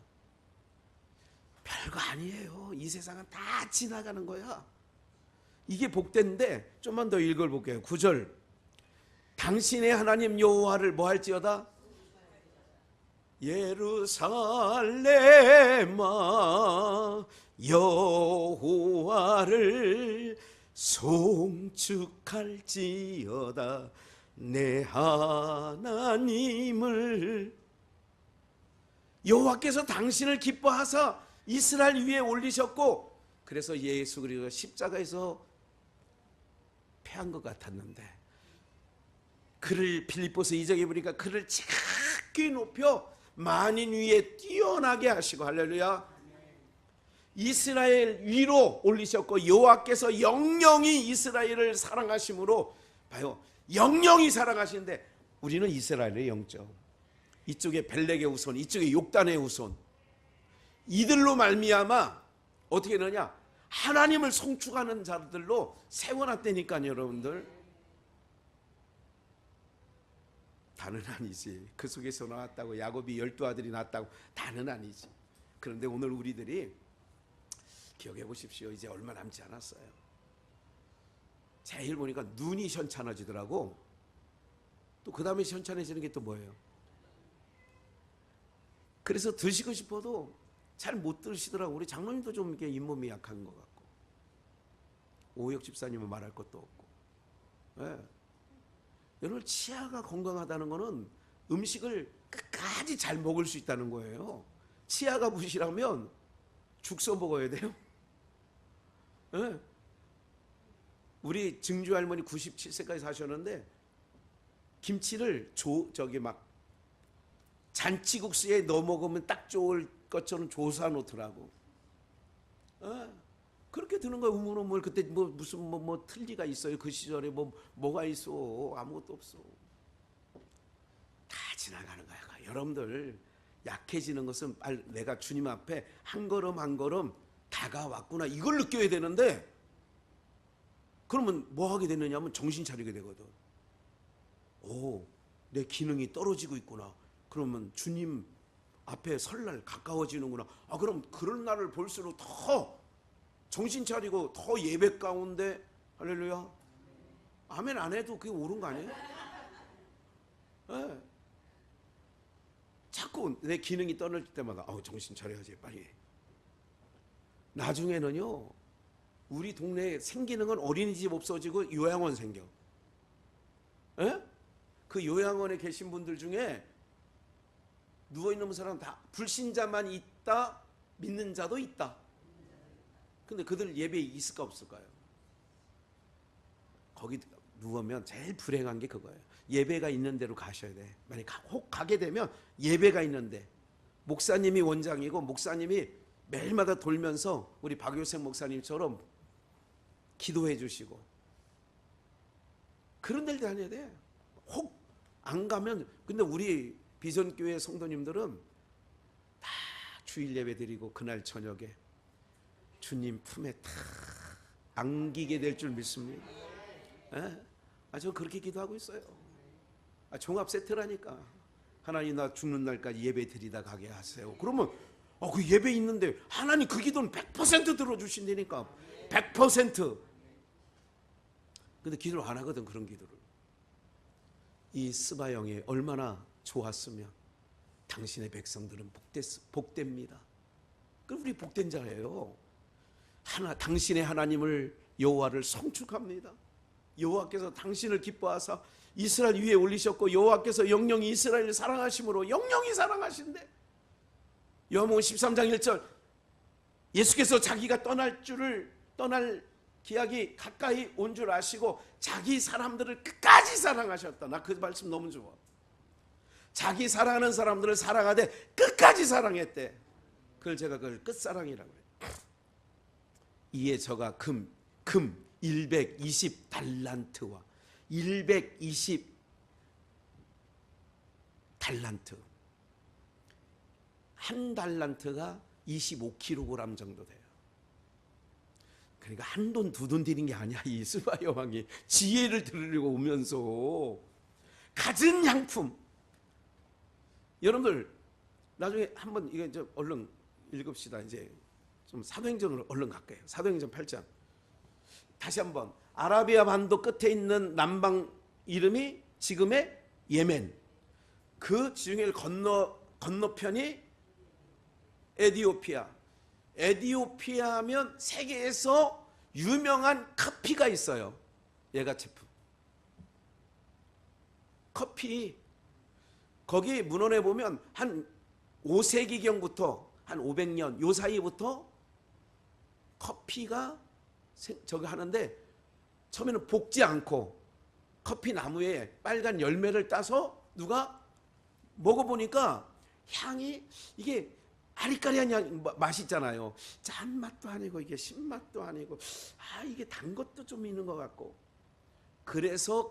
별거 아니에요. 이 세상은 다 지나가는 거야. 이게 복된데 좀만 더 읽어볼게요. 9절. 당신의 하나님 여호와를 뭐 할지어다? 예루살렘아 여호와를 송축할지어다. 내 하나님을. 여호와께서 당신을 기뻐하사 이스라엘 위에 올리셨고, 그래서 예수 그리스도가 십자가에서 패한 것 같았는데 그를 빌립보서 2장에 보니까 그를 지극히 높여 만인 위에 뛰어나게 하시고, 할렐루야, 이스라엘 위로 올리셨고, 여호와께서 영영이 이스라엘을 사랑하심으로, 봐요, 영영이 사랑하시는데 우리는 이스라엘의 영적, 이쪽에 벨렉의 후손, 이쪽에 욕단의 후손, 이들로 말미암아 어떻게 되느냐? 하나님을 송축하는 자들로 세워놨다니까요. 여러분들, 다는 아니지. 그 속에서 나왔다고 야곱이 12아들이 낳았다고 다는 아니지. 그런데 오늘 우리들이 기억해 보십시오. 이제 얼마 남지 않았어요. 제일 보니까 눈이 현찮아지더라고. 또 그 다음에 현찮아지는 게 또 뭐예요? 그래서 드시고 싶어도 잘 못 드시더라고. 우리 장로님도 좀 이렇게 잇몸이 약한 것 같고, 오혁 집사님은 말할 것도 없고. 네. 여러분, 치아가 건강하다는 거는 음식을 끝까지 잘 먹을 수 있다는 거예요. 치아가 부실하면 죽 써 먹어야 돼요. 네. 우리 증조 할머니 97세까지 사셨는데 김치를 막 잔치국수에 넣어 먹으면 딱 좋을 것처럼 조사 놓더라고. 그렇게 드는 거야. 우물우물. 그때 무슨 틀리가 있어요? 그 시절에 뭐가 있어? 아무것도 없어. 다 지나가는 거야. 여러분들, 약해지는 것은 내가 주님 앞에 한 걸음 한 걸음 다가왔구나, 이걸 느껴야 되는데, 그러면 뭐 하게 되느냐면 정신 차리게 되거든. 내 기능이 떨어지고 있구나. 그러면 주님 앞에 설 날 가까워지는구나. 그럼 그런 날을 볼수록 더 정신 차리고 더 예배 가운데, 할렐루야, 아멘 안 해도 그게 옳은 거 아니에요? 네. 자꾸 내 기능이 떨어질 때마다 정신 차려야지 빨리. 나중에는요, 우리 동네에 생기는 건 어린이집 없어지고 요양원 생겨. 에? 그 요양원에 계신 분들 중에 누워있는 사람 다 불신자만 있다, 믿는 자도 있다. 근데 그들 예배에 있을까 없을까요? 거기 누우면 제일 불행한 게 그거예요. 예배가 있는 데로 가셔야 돼. 만약 혹 가게 되면 예배가 있는데, 목사님이 원장이고 목사님이 매일마다 돌면서 우리 박효생 목사님처럼 기도해 주시고, 그런 데를 다녀야 돼. 혹 안 가면, 근데 우리 비전교회 성도님들은 다 주일 예배 드리고 그날 저녁에 주님 품에 다 안기게 될 줄 믿습니다. 저 그렇게 기도하고 있어요. 종합 세트라니까. 하나님 나 죽는 날까지 예배 드리다 가게 하세요. 그러면 그 예배 있는데 하나님 그 기도는 100% 들어주신다니까. 100%. 근데 기도를 안 하거든, 그런 기도를. 이 스바 영이 얼마나 좋았으면 당신의 백성들은 복됩니다. 그럼 우리 복된 자예요. 당신의 하나님을 여호와를 송축합니다. 여호와께서 당신을 기뻐하사 이스라엘 위에 올리셨고 여호와께서 영영이 이스라엘을 사랑하심으로 영영이 사랑하신대. 요한복음 13장 1절 예수께서 자기가 떠날 기약이 가까이 온 줄 아시고 자기 사람들을 끝까지 사랑하셨다. 나 그 말씀 너무 좋아. 자기 사랑하는 사람들을 사랑하되 끝까지 사랑했대. 그걸 끝사랑이라고 해요. 이에 저가 금 120 달란트와 120 달란트, 한 달란트가 25kg 정도 돼요. 그러니까 한 돈 두 돈 드린 게 아니야. 이 스바 여왕이 지혜를 들으려고 오면서 갖은 향품. 여러분들 나중에 한번 이거 좀 얼른 읽읍시다. 이제 좀 사도행전으로 얼른 갈게요. 사도행전 8장. 다시 한번 아라비아 반도 끝에 있는 남방 이름이 지금의 예멘. 그 지중해 건너편이 에디오피아. 에디오피아 하면 세계에서 유명한 커피가 있어요. 예가체프. 커피. 거기 문헌에 보면 한 5세기경부터 한 500년 요 사이부터 커피가 저기 하는데 처음에는 볶지 않고 커피 나무에 빨간 열매를 따서 누가 먹어보니까 향이 이게 아리까리한 맛이 있잖아요. 짠맛도 아니고 이게 신맛도 아니고 이게 단 것도 좀 있는 것 같고. 그래서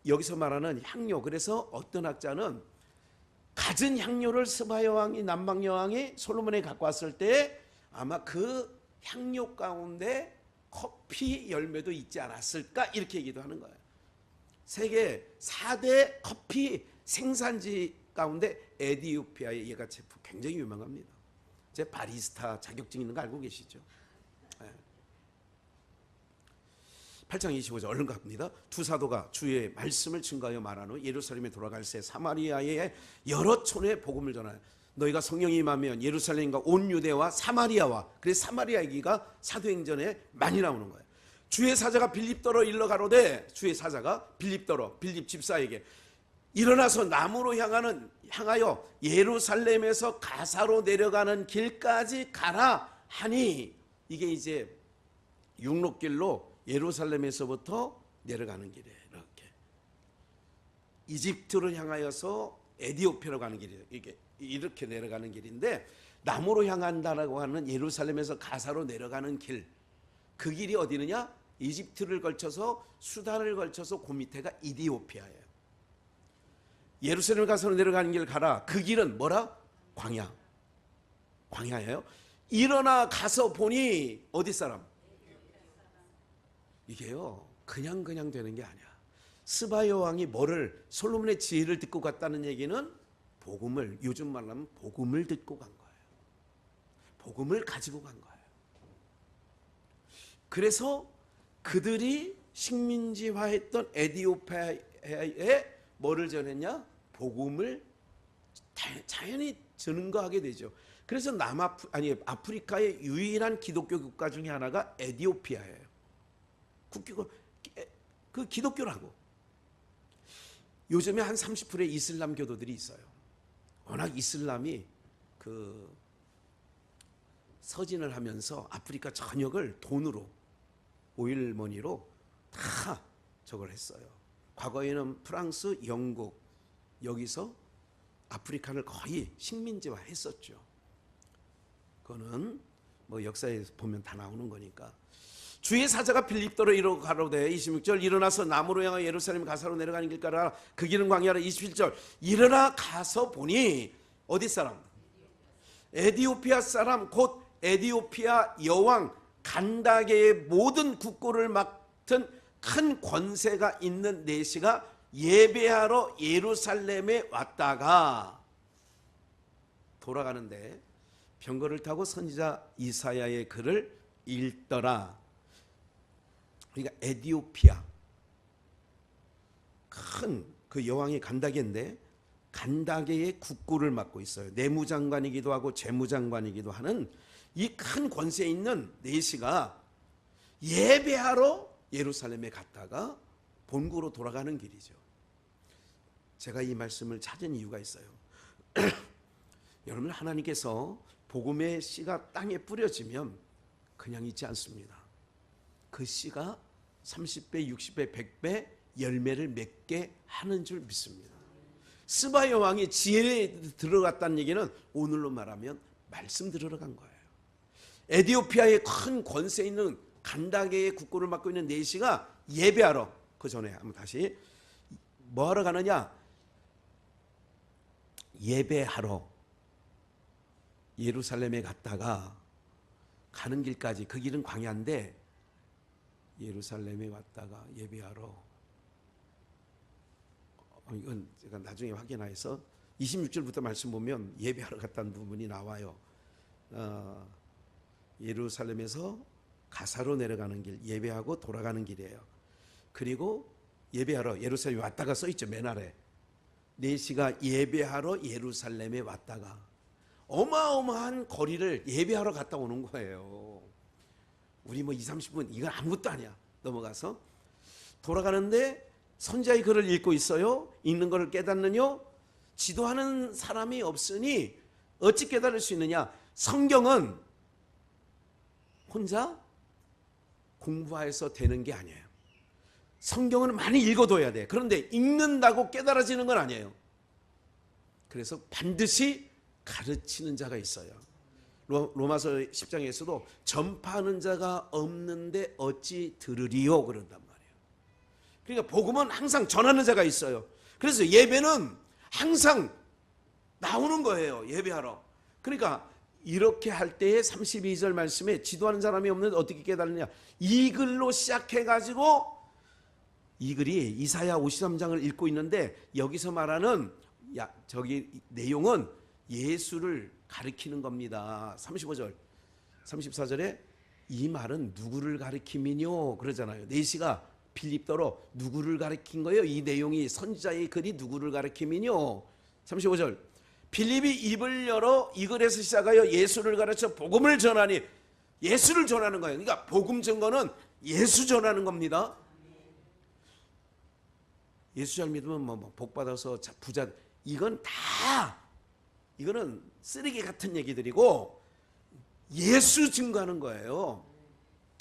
여기서 말하는 향료, 그래서 어떤 학자는 갖은 향료를 스바 여왕이 남방 여왕이 솔로몬에 갖고 왔을 때 아마 그 향료 가운데 커피 열매도 있지 않았을까 이렇게 얘기도 하는 거예요. 세계 4대 커피 생산지 가운데 에디오피아의 예가체프 굉장히 유명합니다. 제 바리스타 자격증 있는 거 알고 계시죠? 8장 25절 얼른 갑니다. 두 사도가 주의 말씀을 증거하여 말한 후 예루살렘에 돌아갈새 사마리아의 여러 촌에 복음을 전하여 너희가 성령이 임하면 예루살렘과 온 유대와 사마리아와, 그래서 사마리아 얘기가 사도행전에 많이 나오는 거예요. 주의 사자가 빌립더로 일러 가로되, 주의 사자가 빌립 집사에게 일어나서 남으로 향하여 예루살렘에서 가사로 내려가는 길까지 가라 하니, 이게 이제 육로길로 예루살렘에서부터 내려가는 길이에요. 이집트를 향하여서 에디오피아로 가는 길이에요. 이렇게 내려가는 길인데, 남으로 향한다라고 하는 예루살렘에서 가사로 내려가는 길, 그 길이 어디느냐? 이집트를 걸쳐서 수단을 걸쳐서 그 밑에가 이디오피아예요. 예루살렘 가서 내려가는 길 가라. 그 길은 뭐라? 광야예요. 일어나 가서 보니 어디 사람? 이게요 그냥 되는 게 아니야. 스바 여왕이 솔로몬의 지혜를 듣고 갔다는 얘기는 복음을, 요즘 말하면 복음을 듣고 간 거예요. 복음을 가지고 간 거예요. 그래서 그들이 식민지화했던 에디오피아에 뭐를 전했냐? 복음을 자연히 증거하게 되죠. 그래서 아프리카의 유일한 기독교 국가 중에 하나가 에디오피아예요. 그 기독교라고. 요즘에 한 30%의 이슬람 교도들이 있어요. 워낙 이슬람이 서진을 하면서 아프리카 전역을 돈으로, 오일머니로 다 저걸 했어요. 과거에는 프랑스, 영국 여기서 아프리카를 거의 식민지화 했었죠. 그거는 뭐 역사에 보면 다 나오는 거니까. 주의 사자가 빌립도로 이르러 가로되 26절 일어나서 남으로 향하여 예루살렘 가사로 내려가는 길 가라. 그 길은 광야라. 27절 일어나 가서 보니 어디 사람? 에디오피아 사람 곧 에디오피아 여왕 간다게의 모든 국고를 맡은 큰 권세가 있는 내시가 예배하러 예루살렘에 왔다가 돌아가는데 병거를 타고 선지자 이사야의 글을 읽더라. 그러니까 에디오피아 큰 그 여왕이 간다게인데 간다게의 국구를 맡고 있어요. 내무장관이기도 하고 재무장관이기도 하는 이 큰 권세에 있는 내시가 예배하러 예루살렘에 갔다가 본국으로 돌아가는 길이죠. 제가 이 말씀을 찾은 이유가 있어요. 여러분, 하나님께서 복음의 씨가 땅에 뿌려지면 그냥 있지 않습니다. 그 씨가 30배, 60배, 100배 열매를 맺게 하는 줄 믿습니다. 스바 여왕이 지혜에 들어갔다는 얘기는 오늘로 말하면 말씀 들으러 간 거예요. 에디오피아의 큰 권세 있는 간다게의 국고를 맡고 있는 내시가 예배하러, 그 전에 한번 다시 뭐하러 가느냐? 예배하러 예루살렘에 갔다가 가는 길까지, 그 길은 광야인데 예루살렘에 왔다가 예배하러, 이건 제가 나중에 확인해서 26절부터 말씀 보면 예배하러 갔다는 부분이 나와요. 예루살렘에서 가사로 내려가는 길, 예배하고 돌아가는 길이에요. 그리고 예배하러 예루살렘에 왔다가 써있죠. 맨 아래 내시가 예배하러 예루살렘에 왔다가 어마어마한 거리를 예배하러 갔다 오는 거예요. 우리 뭐 20-30분 이건 아무것도 아니야. 넘어가서 돌아가는데 선지자의 글을 읽고 있어요. 읽는 것을 깨닫느뇨? 지도하는 사람이 없으니 어찌 깨달을 수 있느냐? 성경은 혼자 공부해서 되는 게 아니에요. 성경은 많이 읽어둬야 돼. 그런데 읽는다고 깨달아지는 건 아니에요. 그래서 반드시 가르치는 자가 있어요. 로마서 10장에서도 전파하는 자가 없는데 어찌 들으리요 그런단 말이에요. 그러니까 복음은 항상 전하는 자가 있어요. 그래서 예배는 항상 나오는 거예요. 예배하러. 그러니까 이렇게 할 때에 32절 말씀에 지도하는 사람이 없는데 어떻게 깨달느냐? 이 글로 시작해가지고, 이 글이 이사야 53장을 읽고 있는데 여기서 말하는 저기 내용은 예수를 가리키는 겁니다. 35절 34절에 이 말은 누구를 가리킴이뇨 그러잖아요. 내시가 빌립도로 누구를 가리킨 거예요? 이 내용이 선지자의 글이 누구를 가리킴이뇨. 35절 빌립이 입을 열어 이 글에서 시작하여 예수를 가르쳐 복음을 전하니, 예수를 전하는 거예요. 그러니까 복음 증거는 예수 전하는 겁니다. 예수 잘 믿으면 뭐 복 받아서 부자, 이건 다, 이거는 쓰레기 같은 얘기들이고 예수 증거하는 거예요.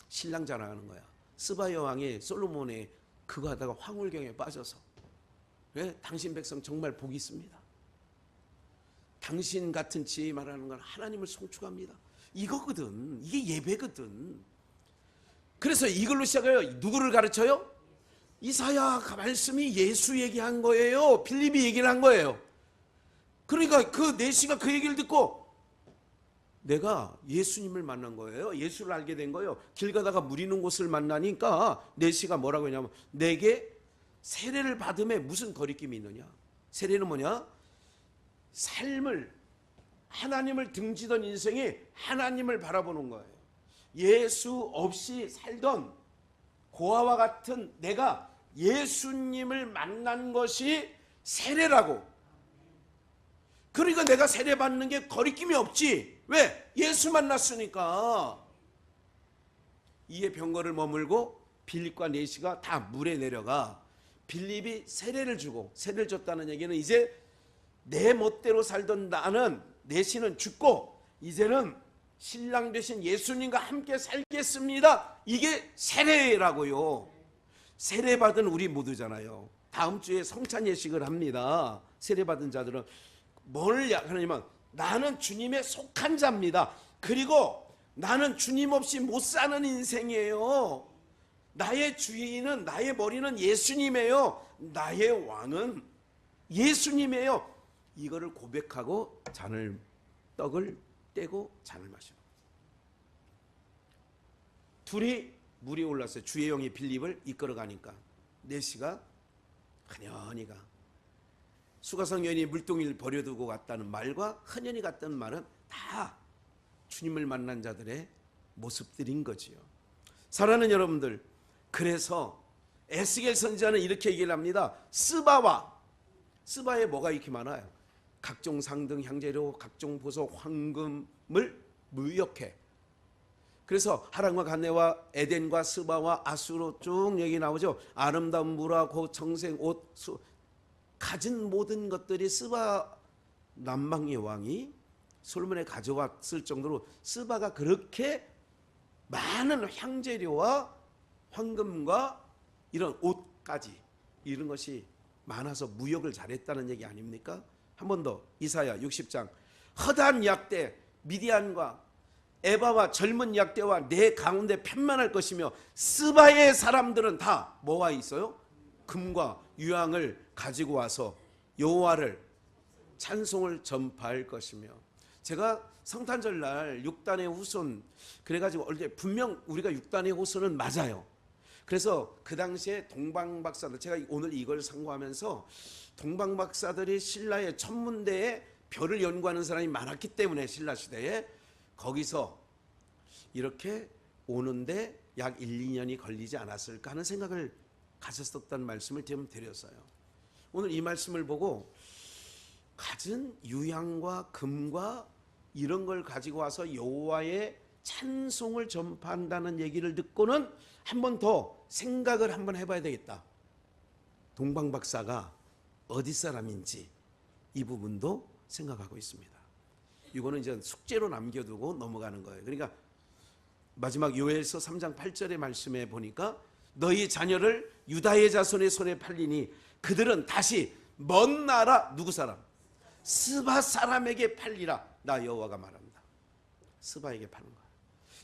신랑 자랑하는 거야. 스바 여왕이 솔로몬이 그거 하다가 황홀경에 빠져서, 왜? 당신 백성 정말 복이 있습니다. 당신 같은 지혜 말하는 건 하나님을 송축합니다. 이거거든. 이게 예배거든. 그래서 이걸로 시작해요. 누구를 가르쳐요? 이사야 말씀이 예수 얘기한 거예요. 빌립이 얘기를 한 거예요. 그러니까 그 내시가 그 얘기를 듣고 내가 예수님을 만난 거예요. 예수를 알게 된 거예요. 길 가다가 물 있는 곳을 만나니까 내시가 뭐라고 했냐면, 내게 세례를 받음에 무슨 거리낌이 있느냐? 세례는 뭐냐? 삶을, 하나님을 등지던 인생이 하나님을 바라보는 거예요. 예수 없이 살던 고아와 같은 내가 예수님을 만난 것이 세례라고. 그러니까 내가 세례 받는 게 거리낌이 없지. 왜? 예수 만났으니까. 이에 병거를 머물고 빌립과 내시가 다 물에 내려가. 빌립이 세례를 주고, 세례를 줬다는 얘기는 이제 내 멋대로 살던 나는, 내시는 죽고 이제는 신랑 되신 예수님과 함께 살겠습니다. 이게 세례라고요. 세례 받은 우리 모두잖아요. 다음 주에 성찬 예식을 합니다. 세례 받은 자들은 뭘 하냐면, 나는 주님의 속한 자입니다. 그리고 나는 주님 없이 못 사는 인생이에요. 나의 주인은, 나의 머리는 예수님이에요. 나의 왕은 예수님이에요. 이거를 고백하고 떡을 떼고 잔을 마셔. 둘이 물이 올랐어요. 주의 영이 빌립을 이끌어가니까 내시가 흔연히 가. 수가성 여인이 물동이를 버려두고 갔다는 말과 흔연히 갔다는 말은 다 주님을 만난 자들의 모습들인 거지요. 사랑하는 여러분들, 그래서 에스겔 선지자는 이렇게 얘기를 합니다. 스바에 뭐가 이렇게 많아요? 각종 상등, 향재료, 각종 보석, 황금을 무역해. 그래서 하란과 갈네와 에덴과 스바와 아수로 쭉 얘기 나오죠. 아름다운 물하고 청색 옷, 가진 모든 것들이 스바 남방의 왕이 솔로몬에 가져왔을 정도로 스바가 그렇게 많은 향재료와 황금과 이런 옷까지 이런 것이 많아서 무역을 잘했다는 얘기 아닙니까? 한 번 더 이사야 60장 허다한 약대 미디안과 에바와 젊은 약대와 내 가운데 편만할 것이며 스바의 사람들은 다 뭐와 있어요? 금과 유황을 가지고 와서 여호와를 찬송을 전파할 것이며. 제가 성탄절 날 6단의 후손 그래가지고 분명 우리가 6단의 후손은 맞아요. 그래서 그 당시에 동방박사들, 제가 오늘 이걸 상고하면서 동방박사들이 신라의 천문대에 별을 연구하는 사람이 많았기 때문에 신라 시대에 거기서 이렇게 오는데 약 1, 2년이 걸리지 않았을까 하는 생각을 가졌었다는 말씀을 좀 드렸어요. 오늘 이 말씀을 보고 갖은 유향과 금과 이런 걸 가지고 와서 여호와의 찬송을 전파한다는 얘기를 듣고는 한 번 더 생각을 한번 해봐야 되겠다. 동방박사가 어디 사람인지 이 부분도 생각하고 있습니다. 이거는 이제 숙제로 남겨두고 넘어가는 거예요. 그러니까 마지막 요엘서 3장 8절의 말씀에 보니까 너희 자녀를 유다의 자손의 손에 팔리니 그들은 다시 먼 나라 누구 사람? 스바 사람에게 팔리라. 나 여호와가 말합니다. 스바에게 파는 거예요.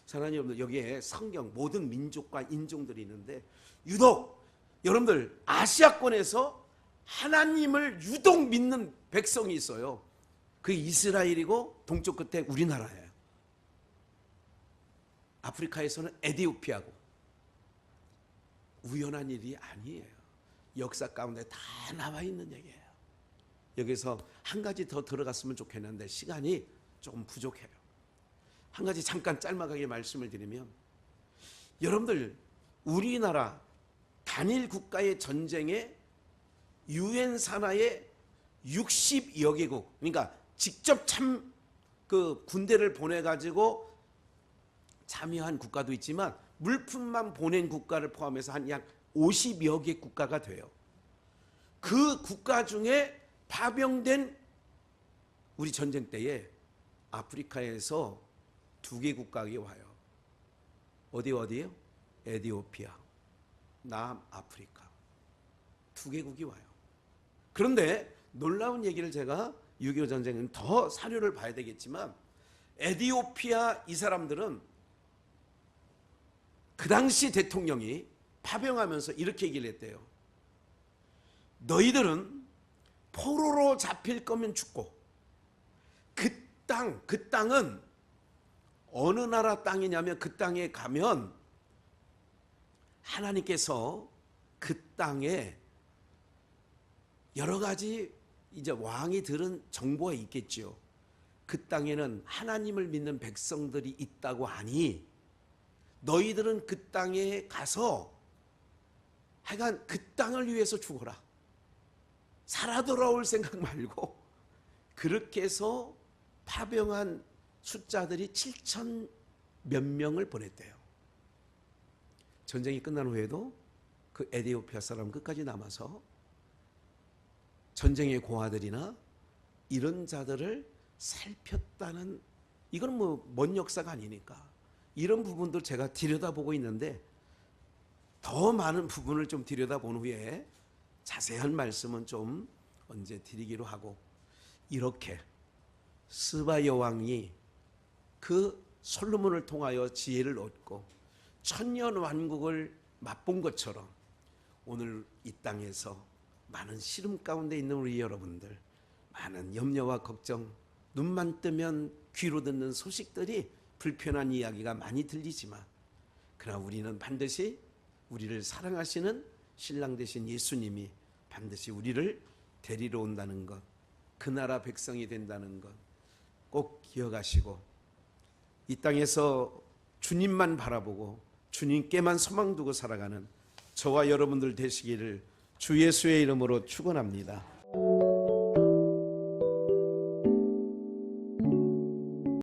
사랑하는 여러분들, 여기에 성경 모든 민족과 인종들이 있는데 유독 여러분들 아시아권에서 하나님을 유독 믿는 백성이 있어요. 그 이스라엘이고 동쪽 끝에 우리나라예요. 아프리카에서는 에티오피아고. 우연한 일이 아니에요. 역사 가운데 다 나와 있는 얘기예요. 여기서 한 가지 더 들어갔으면 좋겠는데 시간이 조금 부족해요. 한 가지 잠깐 짤막하게 말씀을 드리면, 여러분들 우리나라 단일 국가의 전쟁에 유엔 산하의 60여 개국, 그러니까 직접 군대를 보내가지고 참여한 국가도 있지만 물품만 보낸 국가를 포함해서 한 약 50여 개 국가가 돼요. 그 국가 중에 파병된 우리 전쟁 때에 아프리카에서 2개 국가가 와요. 어디예요? 에티오피아, 남아프리카 2개국이 와요. 그런데 놀라운 얘기를 제가 6.25 전쟁은 더 사료를 봐야 되겠지만 에티오피아 이 사람들은 그 당시 대통령이 파병하면서 이렇게 얘기를 했대요. 너희들은 포로로 잡힐 거면 죽고 그 땅은 어느 나라 땅이냐면 그 땅에 가면 하나님께서 그 땅에 여러 가지 이제 왕이 들은 정보가 있겠죠. 그 땅에는 하나님을 믿는 백성들이 있다고 하니 너희들은 그 땅에 가서 하여간 그 땅을 위해서 죽어라. 살아 돌아올 생각 말고. 그렇게 해서 파병한 숫자들이 7천 몇 명을 보냈대요. 전쟁이 끝난 후에도 그 에티오피아 사람 끝까지 남아서 전쟁의 고아들이나 이런 자들을 살폈다는, 이건 뭐 먼 역사가 아니니까 이런 부분도 제가 들여다보고 있는데 더 많은 부분을 좀 들여다본 후에 자세한 말씀은 좀 언제 드리기로 하고, 이렇게 스바 여왕이 그 솔로몬을 통하여 지혜를 얻고 천년 왕국을 맛본 것처럼 오늘 이 땅에서 많은 시름 가운데 있는 우리 여러분들, 많은 염려와 걱정, 눈만 뜨면 귀로 듣는 소식들이 불편한 이야기가 많이 들리지만, 그러나 우리는 반드시 우리를 사랑하시는 신랑 되신 예수님이 반드시 우리를 데리러 온다는 것, 그 나라 백성이 된다는 것 꼭 기억하시고, 이 땅에서 주님만 바라보고 주님께만 소망 두고 살아가는 저와 여러분들 되시기를 주 예수의 이름으로 축원합니다.